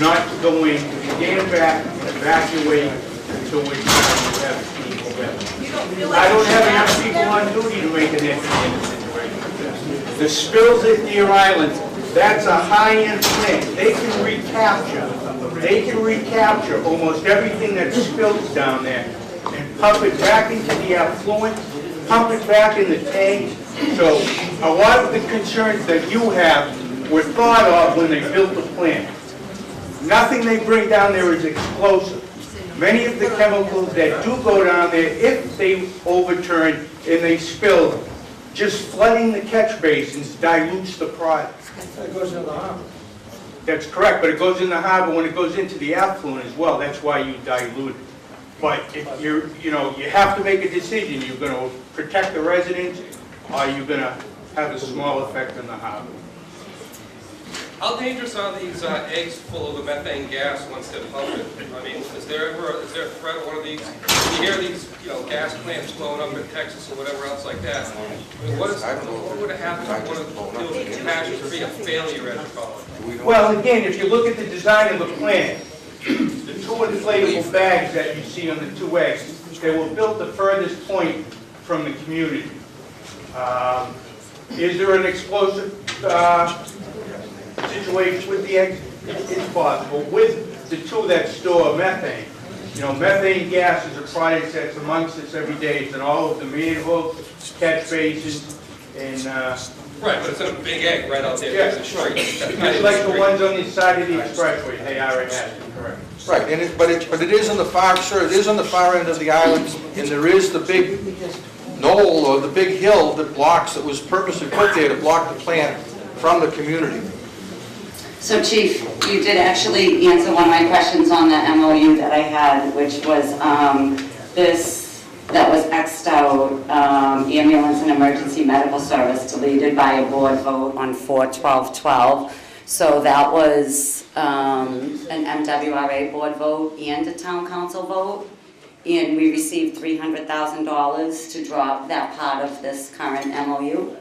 not to go in, to stand back and evacuate until we have people there. I don't have enough people on duty to make an entry in a situation like this. The spills at Deer Island, that's a high-end plant. They can recapture. They can recapture almost everything that spills down there and pump it back into the effluent, pump it back in the tank. So a lot of the concerns that you have were thought of when they built the plant. Nothing they bring down there is explosive. Many of the chemicals that do go down there, if they overturn and they spill, just flooding the catch basins dilutes the product. It goes in the harbor. That's correct, but it goes in the harbor when it goes into the effluent as well. That's why you dilute it. But if you have to make a decision. You're going to protect the residents, or you're going to have a small effect in the harbor. How dangerous are these eggs full of the methane gas once they're pumped? I mean, is there a threat of one of these? You hear these, gas plants blowing up in Texas or whatever else like that. I mean, what would have happened if one of those catastrophe, a failure, as you call it? Well, again, if you look at the design of the plant, the two inflatable bags that you see on the two eggs, they were built the furthest point from the community. Is there an explosive situation with the eggs? It's possible. With the two that store methane, methane gas is a product that's amongst us every day. It's in all of the manholes, catch basins, and right, but it's in a big egg right out there. Yeah, the street. just like the ones on the side of the expressway. They are a hazard, correct? Right, and but it is on the far, sir, it is on the far end of the island, and there is the big knoll or the big hill that was purposely put there to block the plant from the community. So Chief, you did actually answer one of my questions on the MOU that I had, which was that was X'd out, ambulance and emergency medical service deleted by a board vote on 4/12/12. So that was an MWRA board vote and a town council vote. And we received $300,000 to drop that part of this current MOU.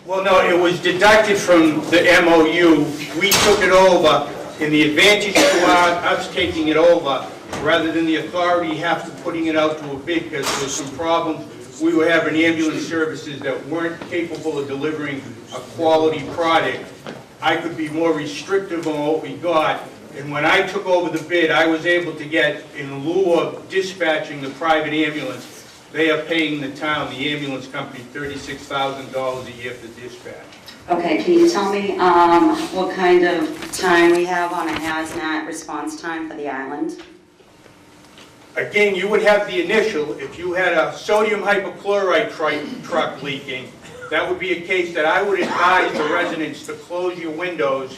Well, no, it was deducted from the MOU. We took it over, and the advantage to us taking it over, rather than the authority have to putting it out to a bid, because there was some problems. We were having ambulance services that weren't capable of delivering a quality product. I could be more restrictive on what we got, and when I took over the bid, I was able to get, in lieu of dispatching the private ambulance, they are paying the town, the ambulance company, $36,000 a year for dispatch. Okay, can you tell me what kind of time we have on a hazmat response time for the island? Again, you would have the initial, if you had a sodium hypochlorite truck leaking, that would be a case that I would advise the residents to close your windows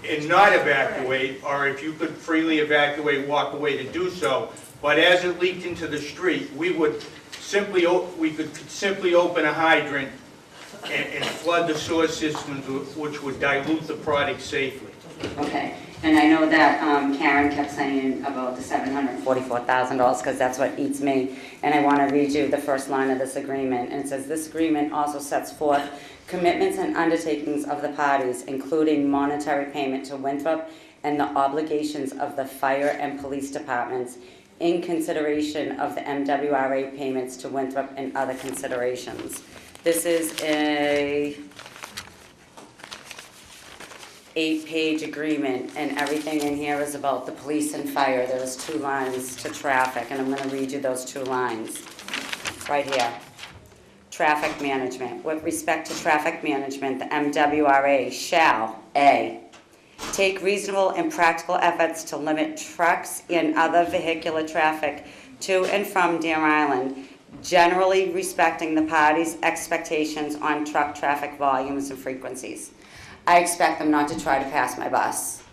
and not evacuate, or if you could freely evacuate, walk away to do so. But as it leaked into the street, we could simply open a hydrant and flood the sewer systems, which would dilute the product safely. Okay, and I know that Karen kept saying about the $744,000 because that's what eats me. And I want to read you the first line of this agreement. And it says, this agreement also sets forth commitments and undertakings of the parties, including monetary payment to Winthrop and the obligations of the fire and police departments in consideration of the MWRA payments to Winthrop and other considerations. This is a 8-page agreement, and everything in here is about the police and fire. There's 2 lines to traffic, and I'm going to read you those 2 lines right here. Traffic management. With respect to traffic management, the MWRA shall, A, take reasonable and practical efforts to limit trucks and other vehicular traffic to and from Deer Island, generally respecting the parties' expectations on truck traffic volumes and frequencies. I expect them not to try to pass my bus,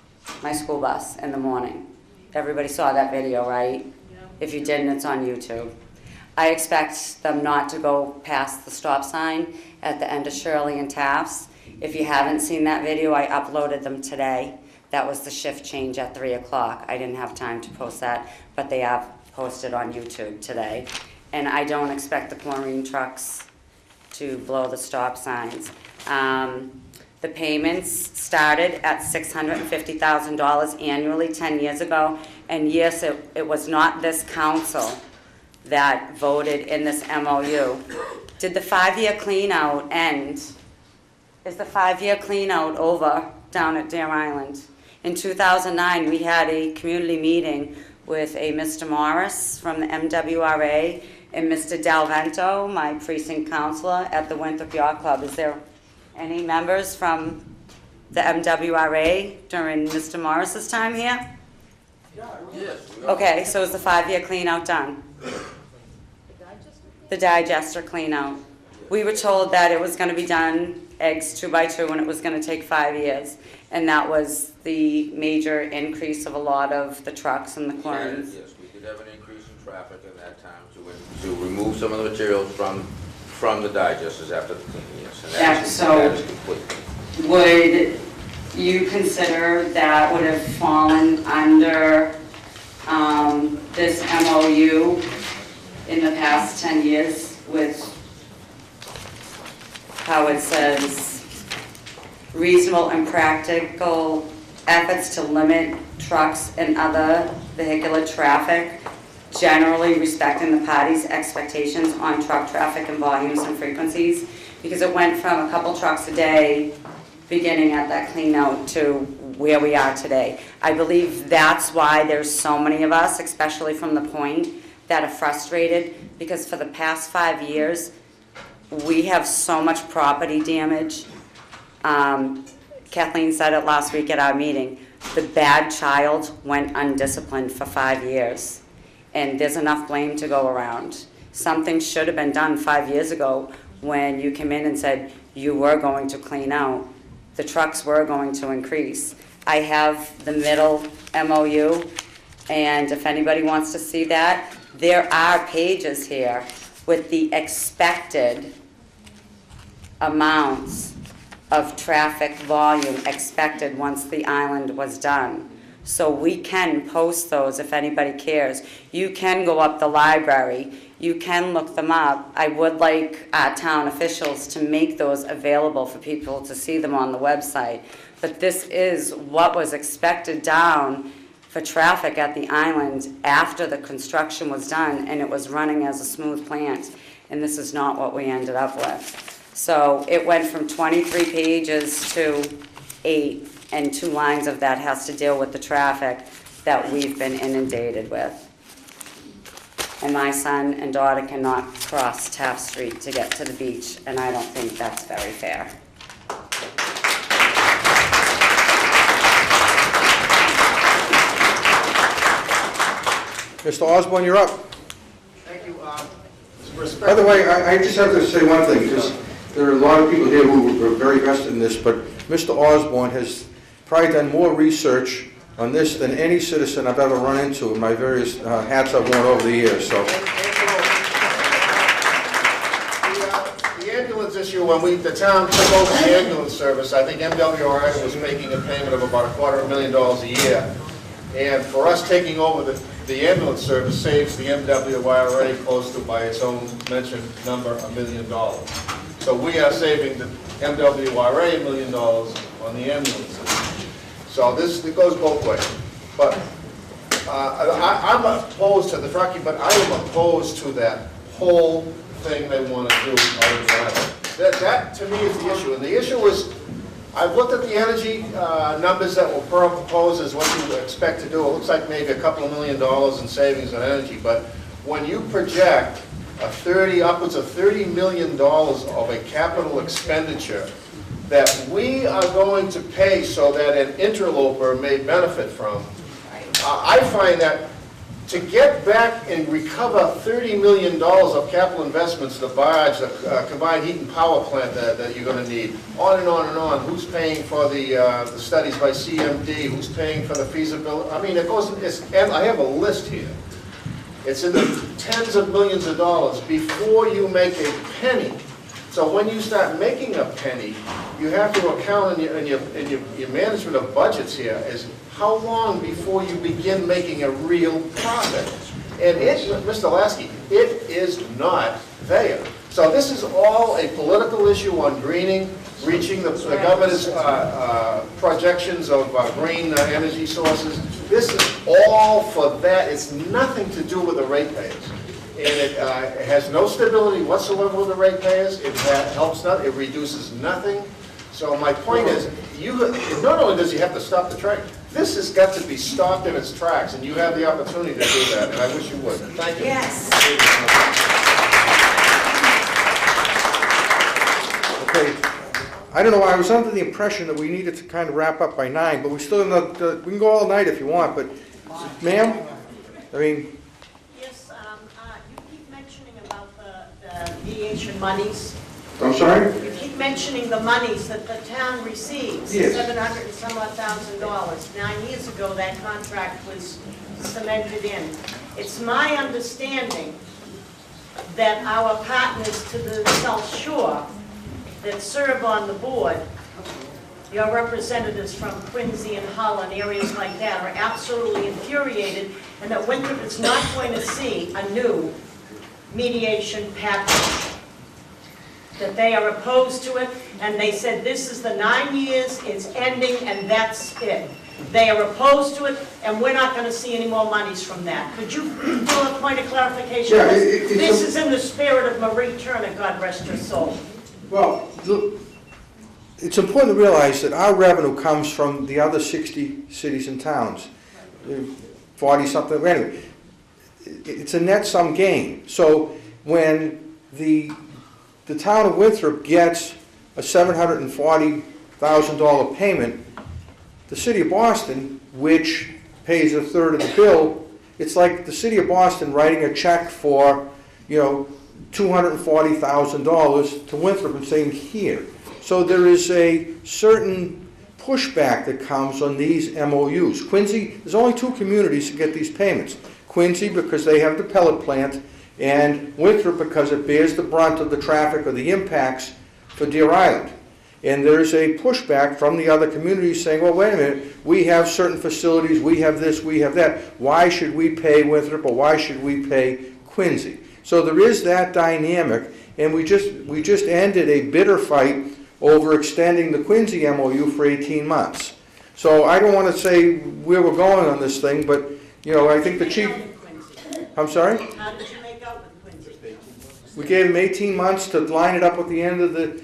my school bus, in the morning. Everybody saw that video, right? Yeah. If you didn't, it's on YouTube. I expect them not to go past the stop sign at the end of Shirley and Taft's. If you haven't seen that video, I uploaded them today. That was the shift change at 3 o'clock. I didn't have time to post that, but they have posted on YouTube today. And I don't expect the chlorine trucks to blow the stop signs. The payments started at $650,000 annually 10 years ago. And yes, it was not this council that voted in this MOU. Did the 5-year clean out end? Is the 5-year clean out over down at Deer Island? In 2009, we had a community meeting with a Mr. Morris from the MWRA and Mr. Dalvento, my precinct counselor at the Winthrop Yacht Club. Is there any members from the MWRA during Mr. Morris's time here? Yes. Okay, so is the 5-year clean out done? The digester clean out. We were told that it was going to be done eggs 2 by 2 and it was going to take 5 years. And that was the major increase of a lot of the trucks and the chlorines. Yes, we did have an increase in traffic at that time to remove some of the materials from the digesters after the cleaning, yes. And that is complete. Would you consider that would have fallen under this MOU in the past 10 years with how it says reasonable and practical efforts to limit trucks and other vehicular traffic, generally respecting the parties' expectations on truck traffic and volumes and frequencies? Because it went from a couple trucks a day beginning at that clean out to where we are today. I believe that's why there's so many of us, especially from the point, that are frustrated, because for the past 5 years, we have so much property damage. Kathleen said it last week at our meeting. The bad child went undisciplined for 5 years, and there's enough blame to go around. Something should have been done 5 years ago when you came in and said you were going to clean out. The trucks were going to increase. I have the middle MOU, and if anybody wants to see that, there are pages here with the expected amounts of traffic volume expected once the island was done. So we can post those if anybody cares. You can go up the library. You can look them up. I would like town officials to make those available for people to see them on the website. But this is what was expected down for traffic at the island after the construction was done and it was running as a smooth plant. And this is not what we ended up with. So it went from 23 pages to 8, and 2 lines of that has to deal with the traffic that we've been inundated with. And my son and daughter cannot cross Taft Street to get to the beach, and I don't think that's very fair. Mr. Osborne, you're up. Thank you. By the way, I just have to say one thing, because there are a lot of people here who are very vested in this, but Mr. Osborne has probably done more research on this than any citizen I've ever run into in my various hats I've worn over the years. So. The ambulance issue, when the town took over the ambulance service, I think MWRA was making a payment of about $250,000 a year. And for us taking over the ambulance service saves the MWRA close to, by its own mentioned number, $1 million. So we are saving the MWRA $1 million on the ambulance system. So it goes both ways. But I'm opposed to the trucking, but I am opposed to that whole thing they want to do on the driveway. That, to me, is the issue. And the issue is, I've looked at the energy numbers that were proposed as what you expect to do. It looks like maybe a couple of $1 million in savings on energy. But when you project upwards of $30 million of a capital expenditure that we are going to pay so that an interloper may benefit from, I find that to get back and recover $30 million of capital investments, the barge, the combined heat and power plant that you're going to need, on and on and on. Who's paying for the studies by CMD? Who's paying for the feasibility? I mean, it goes. And I have a list here. It's in the tens of millions of dollars before you make a penny. So when you start making a penny, you have to account in your management of budgets here is how long before you begin making a real profit. And Mr. Lasky, it is not there. So this is all a political issue on greening, reaching the governor's projections of green energy sources. This is all for that. It's nothing to do with the ratepayers. And it has no stability whatsoever with the ratepayers. It helps nothing. It reduces nothing. So my point is, not only does he have to stop the train, this has got to be stopped in its tracks, and you have the opportunity to do that, and I wish you would. Thank you. Yes. Okay, I don't know, I was under the impression that we needed to kind of wrap up by 9, but we still have we can go all night if you want, but, ma'am, I mean... Yes, you keep mentioning about the deviation monies. I'm sorry? You keep mentioning the monies that the town receives, Yes. $700 and some odd $1,000. 9 years ago, that contract was cemented in. It's my understanding that our partners to the South Shore that serve on the board, your representatives from Quincy and Hull and areas like that, are absolutely infuriated, and that Winthrop is not going to see a new mediation package. That they are opposed to it, and they said this is the 9 years, it's ending, and that's it. They are opposed to it, and we're not going to see any more monies from that. Could you do a point of clarification? Yeah, This is in the spirit of Marie Turner, God rest her soul. Well, look, it's important to realize that our revenue comes from the other 60 cities and towns, 40-something, anyway. It's a net sum gain. So when the town of Winthrop gets a $740,000 payment, the city of Boston, which pays a third of the bill, it's like the city of Boston writing a check for, $240,000 to Winthrop and saying, here. So there is a certain pushback that comes on these MOUs. Quincy, there's only 2 communities that get these payments. Quincy, because they have the pellet plant, and Winthrop because it bears the brunt of the traffic or the impacts for Deer Island. And there's a pushback from the other communities saying, well, wait a minute, we have certain facilities, we have this, we have that. Why should we pay Winthrop or why should we pay Quincy? So there is that dynamic, and we just ended a bitter fight over extending the Quincy MOU for 18 months. So I don't want to say where we're going on this thing, but, I think the chief... I'm sorry? How did you make out with Quincy? We gave him 18 months to line it up with the end of the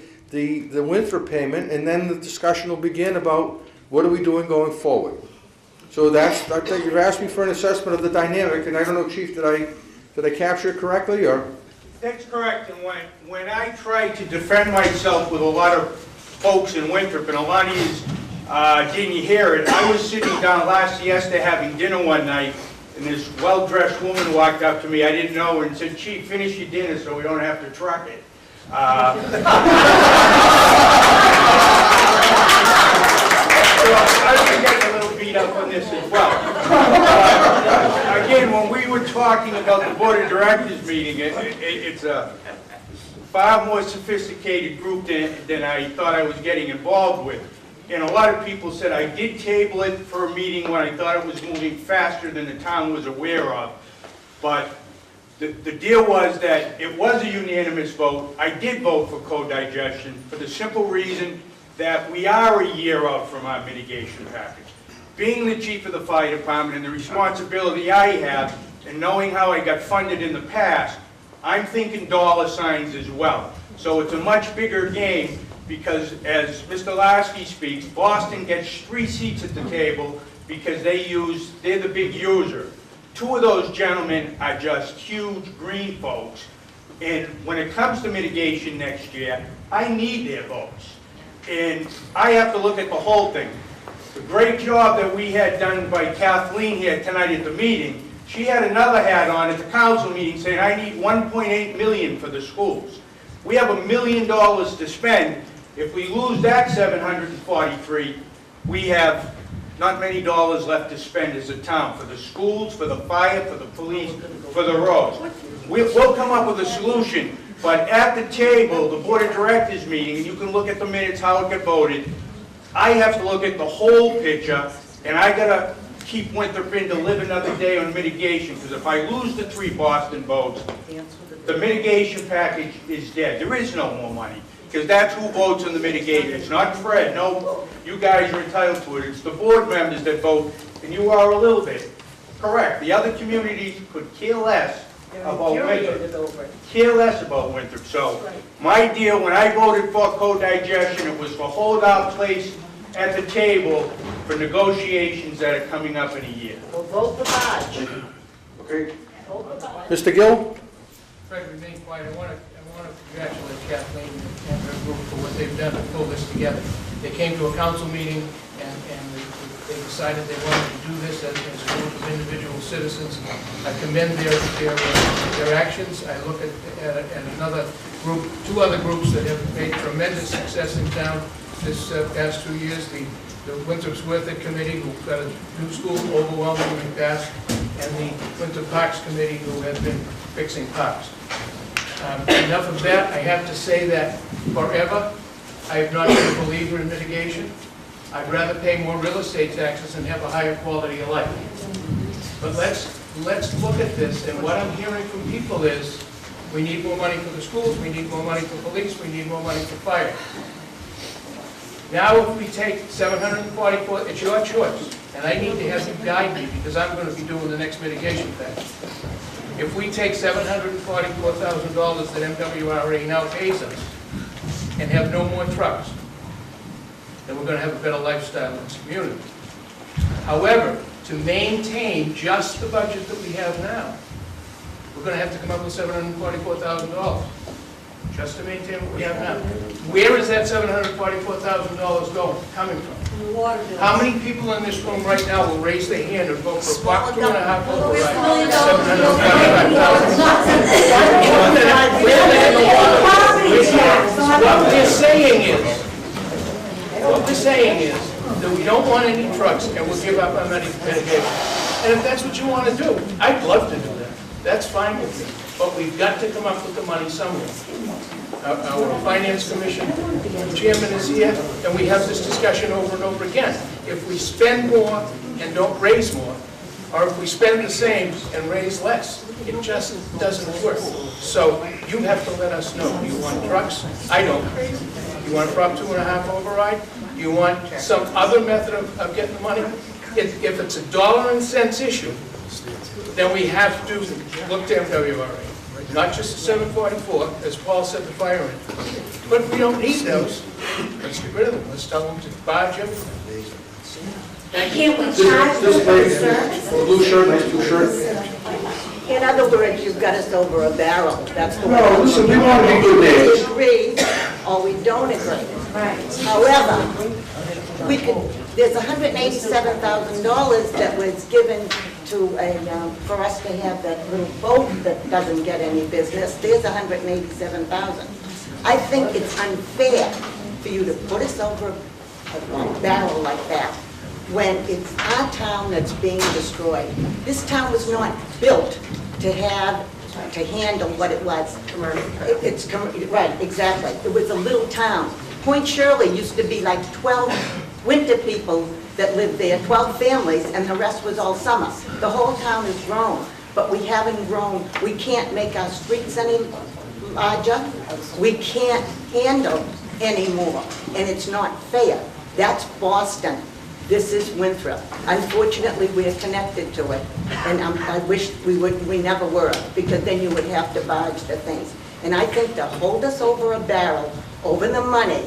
Winthrop payment, and then the discussion will begin about what are we doing going forward. So I think you've asked me for an assessment of the dynamic, and I don't know, Chief, did I capture it correctly, or? That's correct, and when I tried to defend myself with a lot of folks in Winthrop, and a lot of you didn't hear it, I was sitting down last siesta having dinner one night, and this well-dressed woman walked up to me, I didn't know her, and said, Chief, finish your dinner so we don't have to truck it. So I've been getting a little beat up on this as well. Again, when we were talking about the Board of Directors meeting, it's a far more sophisticated group than I thought I was getting involved with. And a lot of people said I did table it for a meeting when I thought it was moving faster than the town was aware of. But the deal was that it was a unanimous vote. I did vote for co-digestion for the simple reason that we are a year out from our mitigation package. being the chief of the fire department and the responsibility I have, and knowing how I got funded in the past, I'm thinking dollar signs as well. So it's a much bigger game because, as Mr. Lasky speaks, Boston gets 3 seats at the table because they're the big user. 2 of those gentlemen are just huge green folks. And when it comes to mitigation next year, I need their votes. And I have to look at the whole thing. The great job that we had done by Kathleen here tonight at the meeting, she had another hat on at the council meeting saying, I need $1.8 million for the schools. We have $1 million to spend. If we lose that 743, we have not many dollars left to spend as a town for the schools, for the fire, for the police, for the roads. We'll come up with a solution, but at the table, the board of directors meeting, and you can look at the minutes, how it got voted, I have to look at the whole picture, and I gotta keep Winthrop in to live another day on mitigation, because if I lose the 3 Boston votes, the mitigation package is dead. There is no more money, because that's who votes on the mitigation. It's not Fred, no, you guys are entitled to it. It's the board members that vote, and you are a little bit. Correct, the other communities could care less about Winthrop. Care less about Winthrop. So my deal, when I voted for co-digestion, it was to hold our place at the table for negotiations that are coming up in a year. Well, vote the budge. Okay. Mr. Gill? Fred, remain quiet. I want to congratulate Kathleen and her group for what they've done to pull this together. They came to a council meeting and they decided they wanted to do this as a group of individual citizens. I commend their actions. I look at another group, 2 other groups that have made tremendous success in town this past 2 years. The Winthrop's Worth It Committee, who got a new school overwhelmingly passed, and the Winthrop Parks Committee, who have been fixing parks. Enough of that. I have to say that forever, I have not been a believer in mitigation. I'd rather pay more real estate taxes and have a higher quality of life. But let's look at this, and what I'm hearing from people is, we need more money for the schools, we need more money for police, we need more money for fire. Now if we take 744, it's your choice, and I need to have you guide me because I'm going to be doing the next mitigation package. If we take $744,000 that MWRA now pays us and have no more trucks, then we're going to have a better lifestyle in this community. However, to maintain just the budget that we have now, we're going to have to come up with $744,000 just to maintain what we have now. Where is that $744,000 coming from? How many people in this room right now will raise their hand and vote for a $2.5 override? What we're saying is that we don't want any trucks and we'll give up our mitigation. And if that's what you want to do, I'd love to do that. That's fine with me. But we've got to come up with the money somewhere. Our Finance Commission chairman is here, and we have this discussion over and over again. If we spend more and don't raise more, or if we spend the same and raise less, it just doesn't work. So you have to let us know. Do you want trucks? I don't. You want a Prop 2.5 override? You want some other method of getting the money? If it's a dollar and cents issue, then we have to look to MWRA. Not just the 744, as Paul said, the fire engine. But if we don't need those, let's get rid of them. Let's tell them to barge everything. Can't we charge for the service? Blue shirt, nice blue shirt. In other words, you've got us over a barrel. That's the way. No, listen, we want to be good We days. agree or we don't agree. Right. However, we could, there's $187,000 that was given to for us to have that little boat that doesn't get any business. There's $187,000. I think it's unfair for you to put us over a barrel like that when it's our town that's being destroyed. This town was not built to handle what it was. Right, exactly. It was a little town. Point Shirley used to be like 12 winter people that lived there, 12 families, and the rest was all summer. The whole town has grown, but we haven't grown. We can't make our streets any larger. We can't handle any more, and it's not fair. That's Boston. This is Winthrop. Unfortunately, we're connected to it, and I wish we never were, because then you would have to barge the things. And I think to hold us over a barrel, over the money,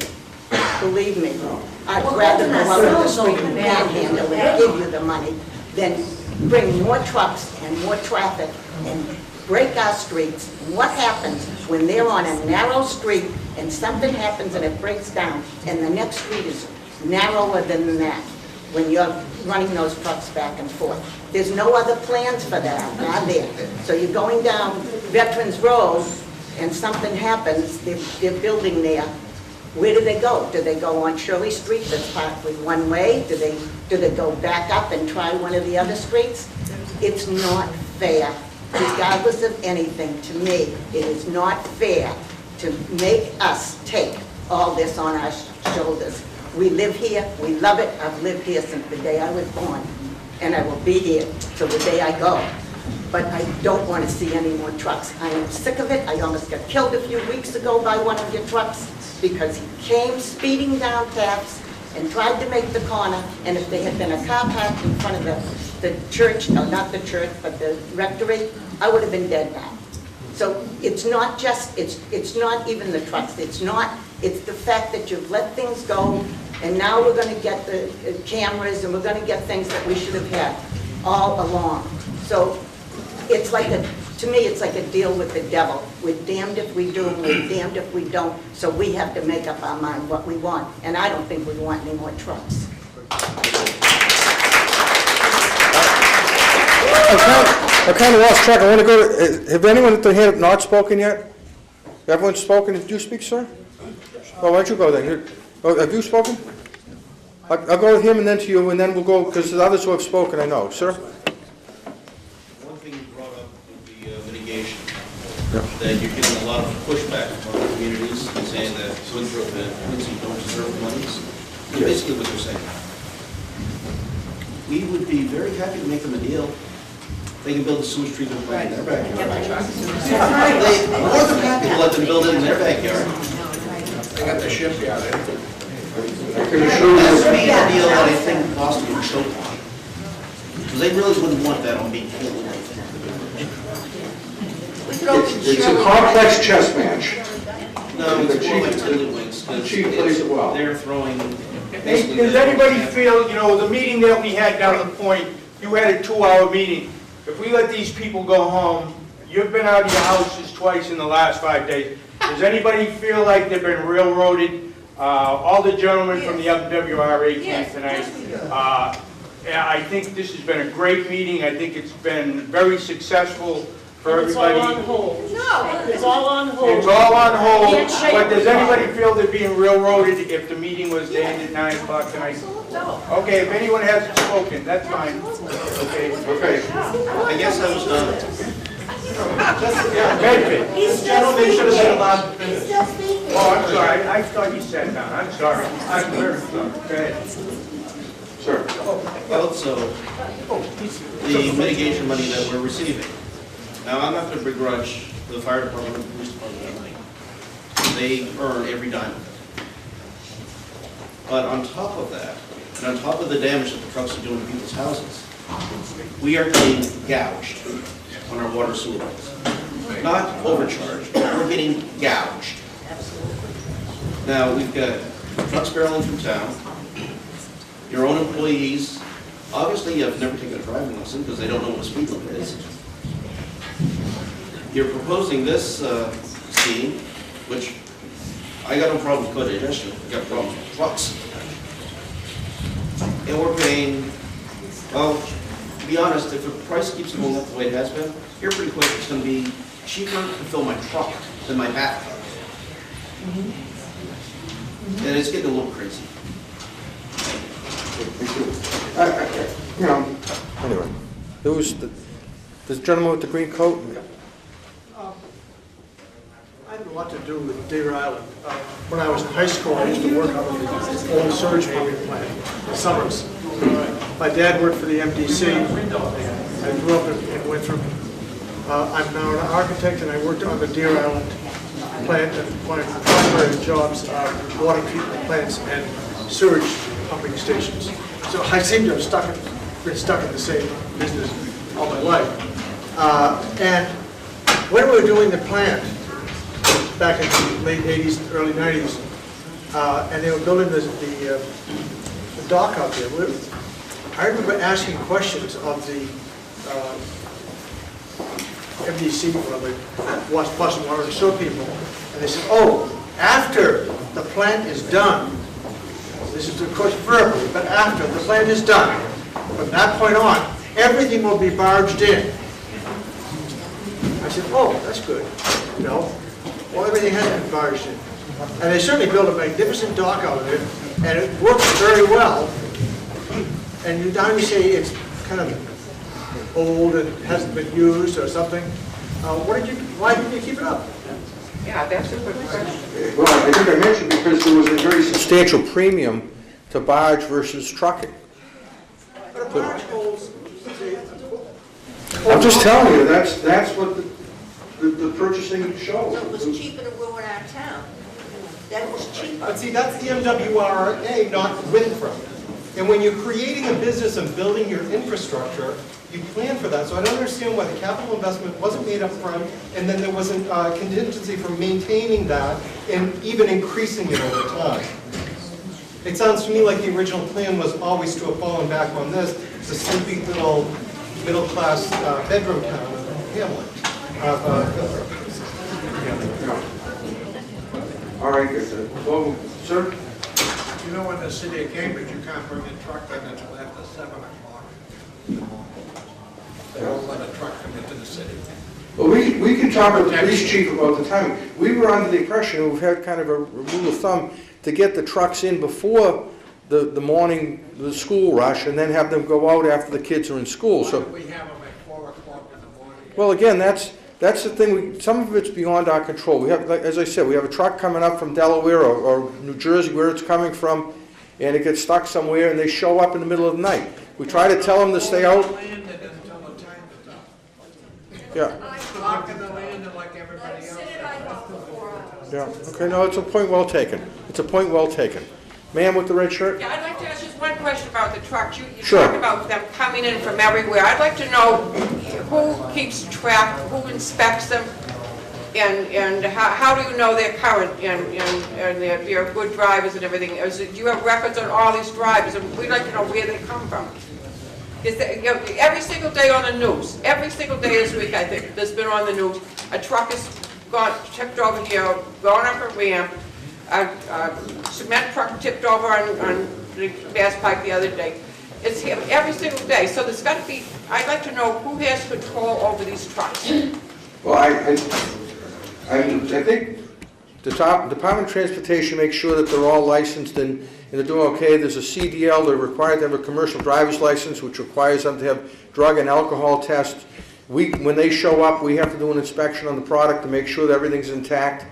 believe me, I'd rather go out on the street and panhandle and give you the money than bring more trucks and more traffic and break our streets. What happens when they're on a narrow street and something happens and it breaks down and the next street is narrower than that when you're running those trucks back and forth? There's no other plans for that, are there? So you're going down Veterans Road and something happens, they're building there. Where do they go? Do they go on Shirley Street that's parked with one way? Do they go back up and try one of the other streets? It's not fair. Regardless of anything, to me, it is not fair to make us take all this on our shoulders. We live here, we love it. I've lived here since the day I was born, and I will be here till the day I go. But I don't want to see any more trucks. I am sick of it. I almost got killed a few weeks ago by one of your trucks because he came speeding down Taps and tried to make the corner, and if there had been a car parked in front of the church, no, not the church, but the rectory, I would have been dead now. So it's not just, it's not even the trucks, it's the fact that you've let things go, and now we're going to get the cameras, and we're going to get things that we should have had all along. So it's like to me, it's like a deal with the devil. We're damned if we do, and we're damned if we don't, so we have to make up our mind what we want, and I don't think we want any more trucks. I kind of lost track. I want to go to, have anyone at the hand not spoken yet? Everyone's spoken? Did you speak, sir? Well, why don't you go then? Here. Oh, have you spoken? I'll go with him and then to you, and then we'll go, because the others who have spoken, I know. Sir? One thing you brought up with the mitigation, that you're getting a lot of pushback from the communities saying that Winthrop and Quincy don't deserve monies. That's basically what they're saying. We would be very happy to make them a deal. They can build a sewage treatment plant in their backyard. They more than happy to let them build it in their backyard. They got the shipyard. That's the deal that I think Boston would choke on. Because they really wouldn't want that on being killed. It's a complex chess match. No, it's more like tiddlywinks. The chief plays it well. They're throwing. Does anybody feel, the meeting that we had down at the point, you had a 2-hour meeting. If we let these people go home, you've been out of your houses twice in the last 5 days. Does anybody feel like they've been railroaded? All the gentlemen from the MWRA came tonight. I think this has been a great meeting. I think it's been very successful for everybody. It's all on hold. No, it's all on hold. It's all on hold, but does anybody feel they're being railroaded if the meeting was to end at 9 o'clock tonight? No. Okay, if anyone hasn't spoken, that's fine. Okay. I guess I was done. Medford. This gentleman should have been allowed to finish. He's still speaking. Oh, I'm sorry, I thought you sat down, I'm sorry. I'm very sorry. Go ahead. Sure. Also, the mitigation money that we're receiving. Now, I'm not going to begrudge the fire department and the police department that money. They earn every dime of it. But on top of that, and on top of the damage that the trucks are doing to people's houses, we are getting gouged on our water sewer lines. Not overcharged, but we're getting gouged. Now, we've got trucks barreling through town, your own employees, obviously you have never taken a driving lesson because they don't know what a speed limit is. You're proposing this scheme, which I got no problem with Co-Digestion, I got problems with trucks. And we're paying, well, to be honest, if the price keeps going up the way it has been, here pretty quick it's going to be cheaper to fill my truck than my bathtub. And it's getting a little crazy. Anyway, who's this gentleman with the green coat? I had a lot to do with Deer Island. When I was in high school, I used to work on the old sewage pumping plant in Summers. My dad worked for the MDC. I grew up in Winthrop. I'm now an architect, and I worked on the Deer Island plant, and one of the primary jobs are water treatment plants and sewage pumping stations. So I seem to have been stuck in the same business all my life. And when we were doing the plant, back in the late 80s, early 90s, and they were building the dock out there, I remember asking questions of the MDC, Wastewater and Sewer people, and they said, oh, after the plant is done, this is of course verbally, but after the plant is done, from that point on, everything will be barged in. I said, oh, that's good, you know. Well, everything has been barged in. And they certainly built a magnificent dock out of it, and it works very well. And now you say it's kind of old and hasn't been used or something. Why didn't you keep it up? Yeah, that's a good question. Well, I think I mentioned because there was a very substantial premium to barge versus trucking. But a barge holds, I'm just telling you, that's what the purchasing shows. It was cheaper to ruin our town. That was cheaper. But see, that's the MWRA, not Winthrop. And when you're creating a business and building your infrastructure, you plan for that. So I don't understand why the capital investment wasn't made up front, and then there wasn't contingency for maintaining that and even increasing it over time. It sounds to me like the original plan was always to have fallen back on this, the sleepy little middle-class bedroom town of Hamlet. All right, good. Well, sir? You know, in the city of Cambridge, you can't bring a truck in until after 7 o'clock. They don't let a truck come into the city. Well, we can talk with the police chief about the timing. We were under the impression, we've had kind of a rule of thumb, to get the trucks in before the morning, the school rush, and then have them go out after the kids are in school. Why So, don't we have them at 4 o'clock in the morning? well, again, that's the thing. Some of it's beyond our control. We have, like, as I said, we have a truck coming up from Delaware or New Jersey, where it's coming from, and it gets stuck somewhere, and they show up in the middle of the night. We try to tell them to stay out. Yeah. Locking the land and like everybody else. Yeah. Okay. No, it's a point well taken. It's a point well taken. Ma'am with the red shirt. Yeah, I'd like to ask just one question about the trucks. You Sure. talk about them coming in from everywhere. I'd like to know who keeps track, who inspects them, and how do you know they're current and they're good drivers and everything? Do you have records on all these drivers? And we'd like to know where they come from. Is there, you know, every single day on the news, every single day this week, I think, there's been on the news, a truck has gone, tipped over here, gone up a ramp, a cement truck tipped over on the gas pipe the other day. It's here every single day, so there's got to be, I'd like to know who has control over these trucks. Well, I think the Department of Transportation makes sure that they're all licensed and they're doing okay. There's a CDL, they're required to have a commercial driver's license, which requires them to have drug and alcohol tests. When they show up, we have to do an inspection on the product to make sure that everything's intact.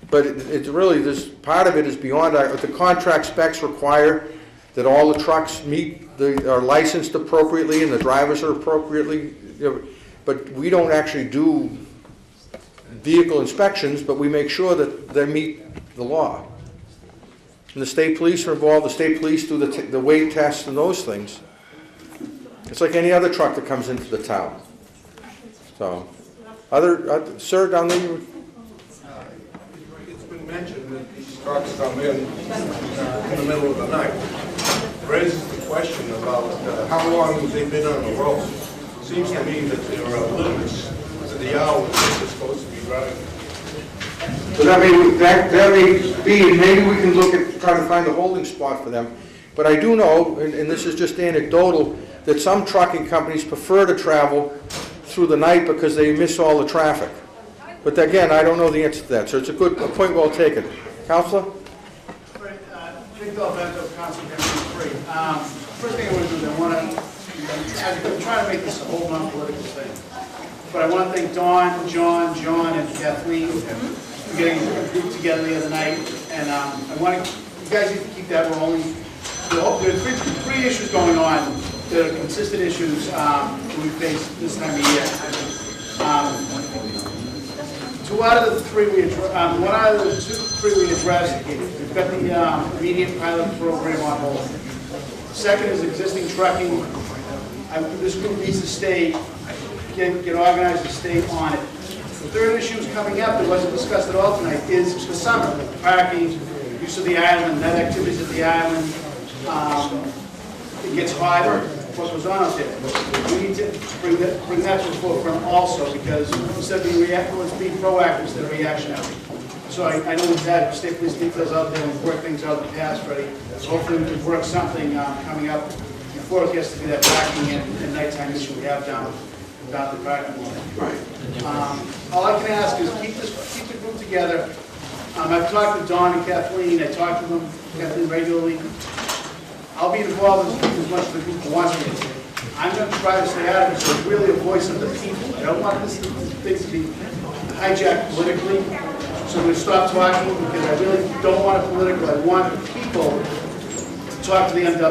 But it's really, this part of it is beyond the contract specs require that all the trucks are licensed appropriately and the drivers are appropriately, but we don't actually do vehicle inspections, but we make sure that they meet the law. And the state police are involved. The state police do the weight tests and those things. It's like any other truck that comes into the town. So, sir, down there. It's been mentioned that these trucks come in the middle of the night. Raises the question about how long they've been on the road. Seems to me that there are limits to the hours that they're supposed to be driving. So that may be, and maybe we can look at trying to find a holding spot for them. But I do know, and this is just anecdotal, that some trucking companies prefer to travel through the night because they miss all the traffic. But again, I don't know the answer to that. So it's a point well taken. Councilor? First thing I want to do is I'm trying to make this a whole non-political thing. But I want to thank Dawn, John, and Kathleen for getting a group together the other night. And I want you guys need to keep that rolling. There are three issues going on that are consistent issues that we face this time of year. One out of the three we addressed, we've got the immediate pilot program on hold. Second is existing trucking. This group needs to stay, get organized and stay on it. The third issue is coming up that wasn't discussed at all tonight is the summer, parking, use of the island, night activities at the island. It gets hotter, what goes on out there. We need to bring that to the forefront also, because instead of being proactive, instead of reactionary. So I know we've had state police details out there and worked things out in the past, Freddie. Hopefully we can work something coming up before it gets to be that parking and nighttime issue we have down the parking lot. Right. All I can ask is keep the group together. I've talked to Don and Kathleen. I talk to them, Kathleen, regularly. I'll be involved as much as the group wants me to. I'm going to try to stay out of it, so it's really a voice of the people. I don't want this thing to be hijacked politically. So I'm going to stop talking because I really don't want it political. I want the people to talk to the MWRA. I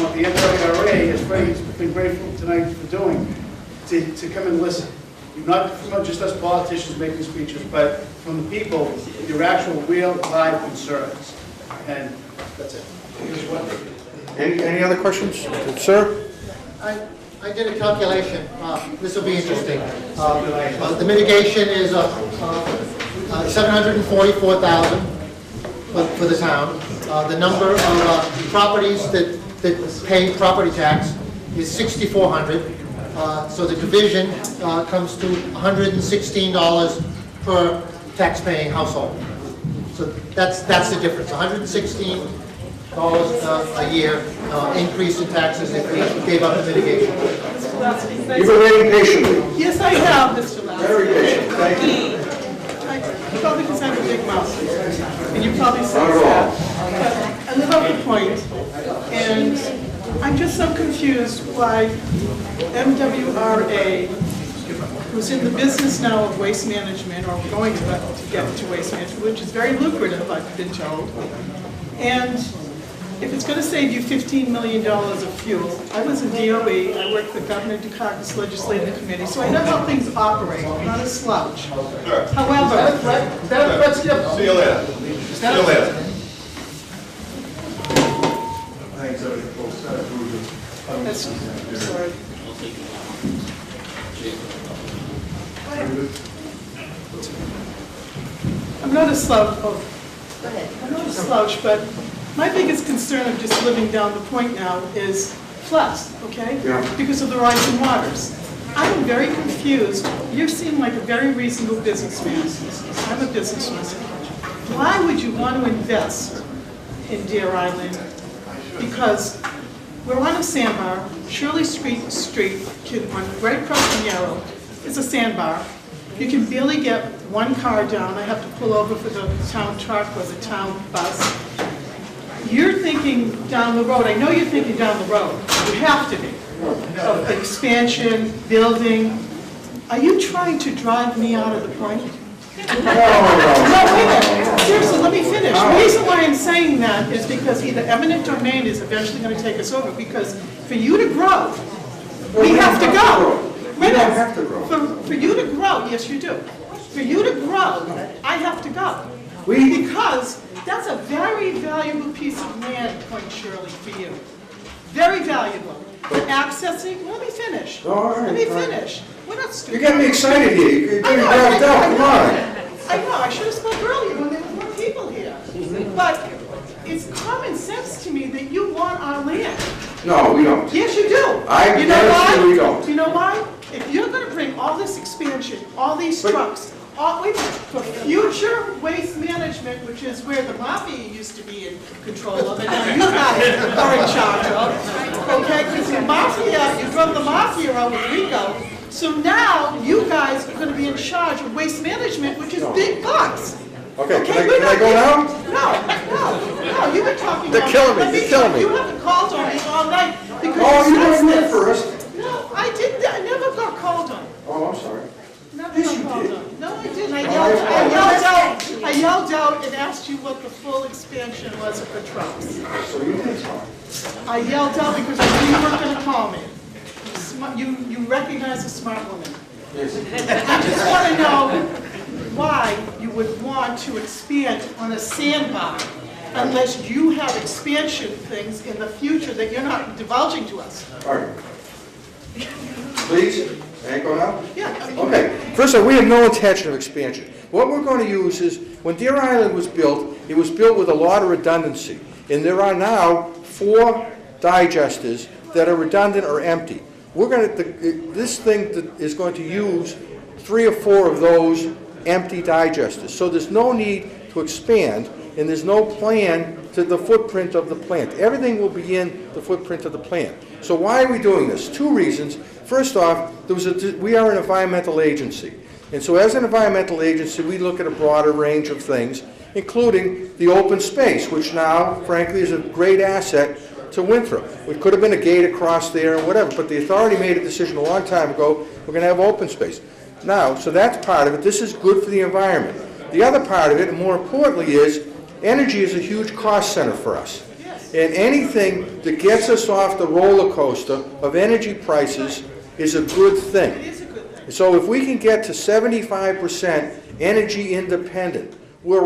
want the MWRA, as Freddie's been grateful tonight for doing, to come and listen. Not from just us politicians making speeches, but from the people, your actual real live concerns. And that's it. Any other questions? Sir? I did a calculation. This will be interesting. The mitigation is $744,000 for the town. The number of properties that pay property tax is 6,400. So the division comes to $116 per tax-paying household. So that's the difference. $116 a year increase in taxes if we gave up the mitigation. You've been waiting patiently. Yes, I have, Mr. Lasky. Very patient. Thank you. Probably because I have a big mouth, and you probably sense that. But I live up the point, and I'm just so confused why MWRA, who's in the business now of waste management, or going to get into waste management, which is very lucrative, I've been told, and if it's going to save you $15 million of fuel, I was in DOE, I worked for Governor Dukakis' legislative committee, so I know how things operate, I'm not a slouch. Sure. However, See you later. See you later. sorry. I'm not a slouch, I'm not a slouch, but my biggest concern of just living down the point now is floods, okay? Yeah. Because of the rising waters. I am very confused. You seem like a very reasonable businessman. I'm a businessman. Why would you want to invest in Deer Island? Because we're on a sandbar. Shirley Street, right across the Yarrow, is a sandbar. You can barely get one car down. I have to pull over for the town truck or the town bus. You're thinking down the road. I know you're thinking down the road. You have to be. Of expansion, building. Are you trying to drive me out of the point? No, wait a minute. Seriously, let me finish. The reason why I'm saying that is because either eminent domain is eventually going to take us over, because for you to grow, we have to go. We don't have to grow. For you to grow, yes you do. For you to grow, I have to go. Because that's a very valuable piece of land, Point Shirley, for you. Very valuable. For accessing, let me finish. Let me finish. We're not stupid. You're getting me excited here. You're getting dragged out. Come on. I know, I should have spoke earlier when there were more people here. But it's common sense to me that you want our land. No, we don't. Yes, you do. You know why? We don't. Do you know why? If you're going to bring all this expansion, all these trucks, for future waste management, which is where the mafia used to be in control of, and now you guys are in charge of, okay? Because the mafia, you drove the mafia out with Rico, so now you guys are going to be in charge of waste management, which is big bucks. Okay, can I go now? No, you've been talking. They're killing me, they're killing me. You haven't called on me all night because Oh, you were in first. No, I didn't, I never got called on. Oh, I'm sorry. Never got called on. No, I didn't. I yelled out and asked you what the full expansion was of the trucks. So you did talk. I yelled out because I knew you weren't going to call me. You recognize a smart woman. Yes. I just want to know why you would want to expand on a sandbar unless you have expansion things in the future that you're not divulging to us. All right. Please, ain't going out? Yeah. I mean, Okay, first of all, we have no intention of expansion. What we're going to use is, when Deer Island was built, it was built with a lot of redundancy. And there are now 4 digesters that are redundant or empty. We're going to, this thing is going to use 3 or 4 of those empty digesters. So there's no need to expand, and there's no plan to the footprint of the plant. Everything will be in the footprint of the plant. So why are we doing this? 2 reasons. First off, we are an environmental agency. And so as an environmental agency, we look at a broader range of things, including the open space, which now, frankly, is a great asset to Winthrop. It could have been a gate across there or whatever, but the authority made a decision a long time ago, we're going to have open space. Now, so that's part of it. This is good for the environment. The other part of it, and more importantly, is energy is a huge cost center for us. And anything that gets us off the roller coaster of energy prices is a good thing. So if we can get to 75% energy independent, what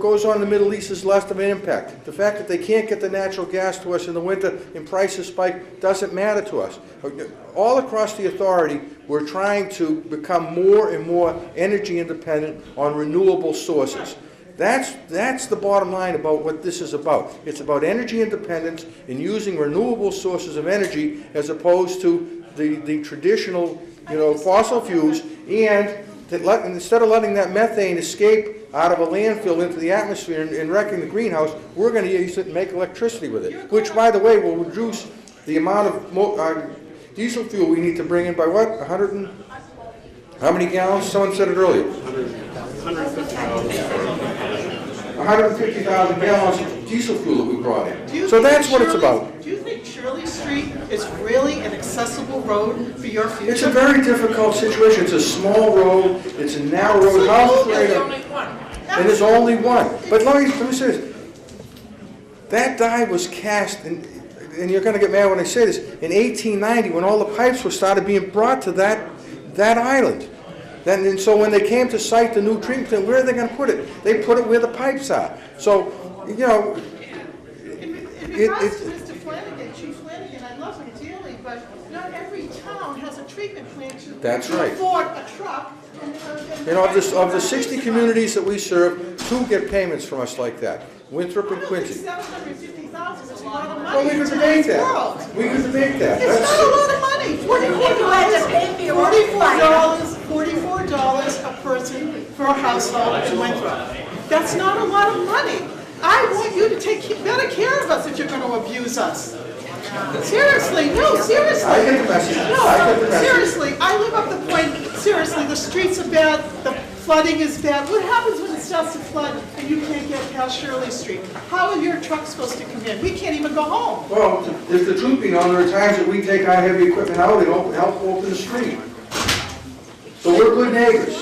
goes on in the Middle East is less of an impact. The fact that they can't get the natural gas to us in the winter and prices spike doesn't matter to us. All across the authority, we're trying to become more and more energy independent on renewable sources. That's the bottom line about what this is about. It's about energy independence and using renewable sources of energy as opposed to the traditional, fossil fuels, and instead of letting that methane escape out of a landfill into the atmosphere and wrecking the greenhouse, we're going to use it and make electricity with it, which, by the way, will reduce the amount of diesel fuel we need to bring in by what? 100 and... How many gallons? Someone said it earlier. 150,000 gallons of diesel fuel that we brought in. So that's what it's about. Do you think Shirley Street is really an accessible road for your future? It's a very difficult situation. It's a small road. It's a narrow road. There's only one. And there's only one. But let me say this. That die was cast, and you're going to get mad when I say this, in 1890 when all the pipes were started being brought to that island. And so when they came to site the new treatment plant, where are they going to put it? They put it where the pipes are. So, Mr. Flanagan, Chief Flanagan, I love him dearly, but not every town has a treatment plant to afford a truck. Of the 60 communities that we serve, 2 get payments from us like that. Winthrop and Quincy. $750,000 is a lot of money. Well, we could debate that. We could debate that. It's not a lot of money. $44 a person for a household in Winthrop. That's not a lot of money. I want you to take better care of us if you're going to abuse us. Seriously, no, seriously. I get the message. No, seriously, I live up the point. Seriously, the streets are bad, the flooding is bad. What happens when it starts to flood and you can't get past Shirley Street? How are your trucks supposed to come in? We can't even go home. Well, if the truth be known, there are times that we take our heavy equipment out and help open the street. So we're good neighbors.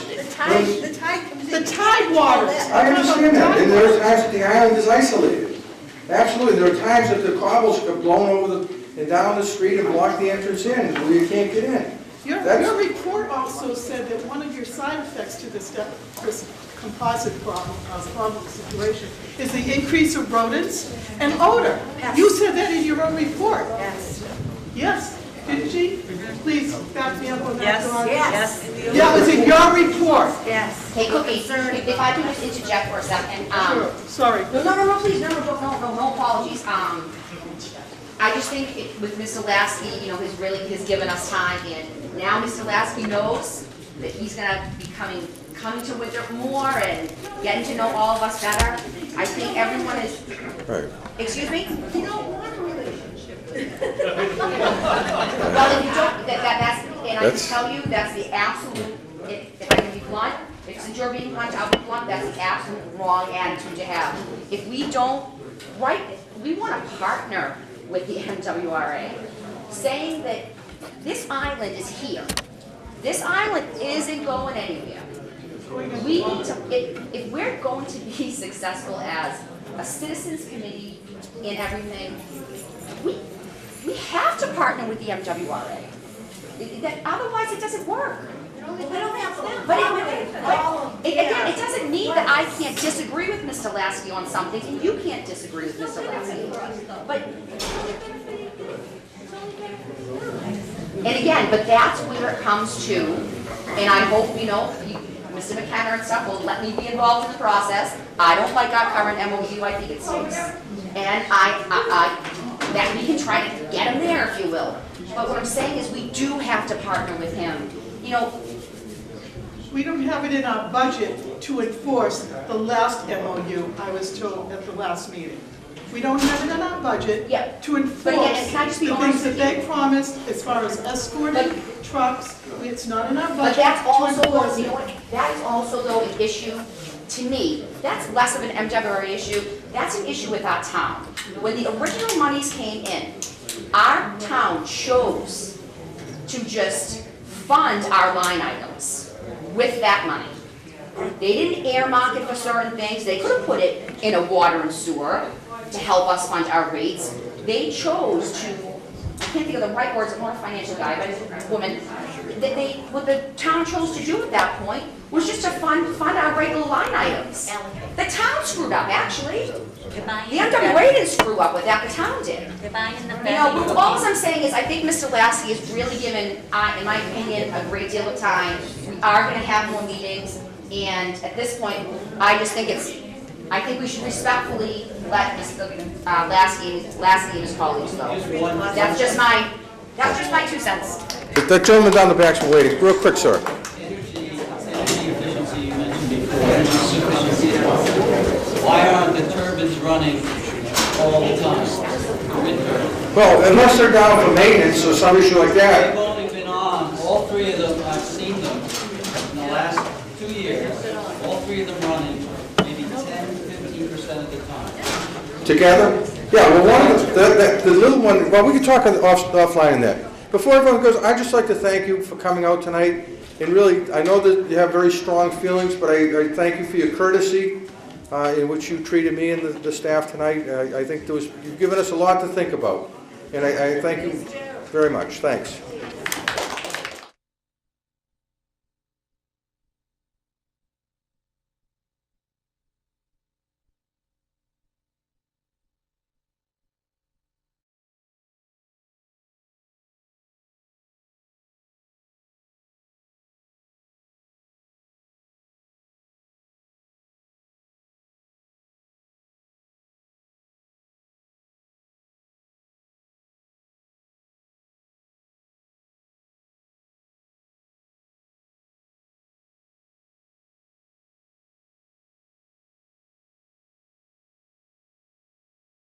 The tide waters. I understand that, and there are times that the island is isolated. Absolutely, there are times that the cobbles are blown over and down the street and block the entrance in, where you can't get in. Your report also said that one of your side effects to this composite problem situation is the increase of rodents and odor. Yes. You said that in your own report. Yes. Yes. Didn't she? Please back me up on that. Yes. Yeah, it was in your report. Yes. Hey, Cookie, if I can just interject for a second. Sure. Sorry. No, please, no apologies. I just think with Mr. Lasky, has given us time, and now Mr. Lasky knows that he's going to be coming to Winthrop more and getting to know all of us better. I think everyone is. Right. Excuse me? You don't want a relationship. Well, if you don't, that's, and I can tell you, that's the absolute. If I can be blunt, since you're being blunt, I'll be blunt. That's the absolute wrong attitude to have. If we don't, we want to partner with the MWRA, saying that this island is here. This island isn't going anywhere. We need to, if we're going to be successful as a citizens committee in everything, we have to partner with the MWRA. Otherwise, it doesn't work. Again, it doesn't mean that I can't disagree with Mr. Lasky on something, and you can't disagree with Mr. Lasky. But, and again, but that's where it comes to, and I hope, Mr. McKenna and stuff will let me be involved in the process. I don't like our current MOU, I think it stinks. And that we can try to get him there, if you will. But what I'm saying is we do have to partner with him. We don't have it in our budget to enforce the last MOU, I was told at the last meeting. We don't have it in our budget to enforce But again, can I just be the honest things that they promised as far as escorting trucks. It's not in our But budget that's to also, enforce you know what, that is also though an issue, to me, that's less of an MWRA issue, that's an issue with our town. When the original monies came in, our town chose to just fund our line items with that money. They didn't earmark it for certain things, they could have put it in a water and sewer to help us fund our rates. They chose to, I can't think of the right words, I'm not a financial guy, but woman, what the town chose to do at that point was just to fund our regular line items. The town screwed up, actually. The MWRA didn't screw up with that, the town did. All I'm saying is I think Mr. Lasky has really given, in my opinion, a great deal of time. We are going to have more meetings, and at this point, I just think I think we should respectfully let Mr. Lasky and his colleagues go. That's just my 2 cents. That gentleman down the back's been waiting. Real quick, sir. Why aren't the turbines running all the time? Well, unless they're down for maintenance or some issue like that. They've only been on, all 3 of them, I've seen them in the last 2 years, all 3 of them running maybe 10-15% of the time. Together? Yeah, well, one of the little one, well, we can talk offline on that. Before everyone goes, I'd just like to thank you for coming out tonight. And really, I know that you have very strong feelings, but I thank you for your courtesy in which you treated me and the staff tonight. I think you've given us a lot to think about. And I thank you very much. Thanks.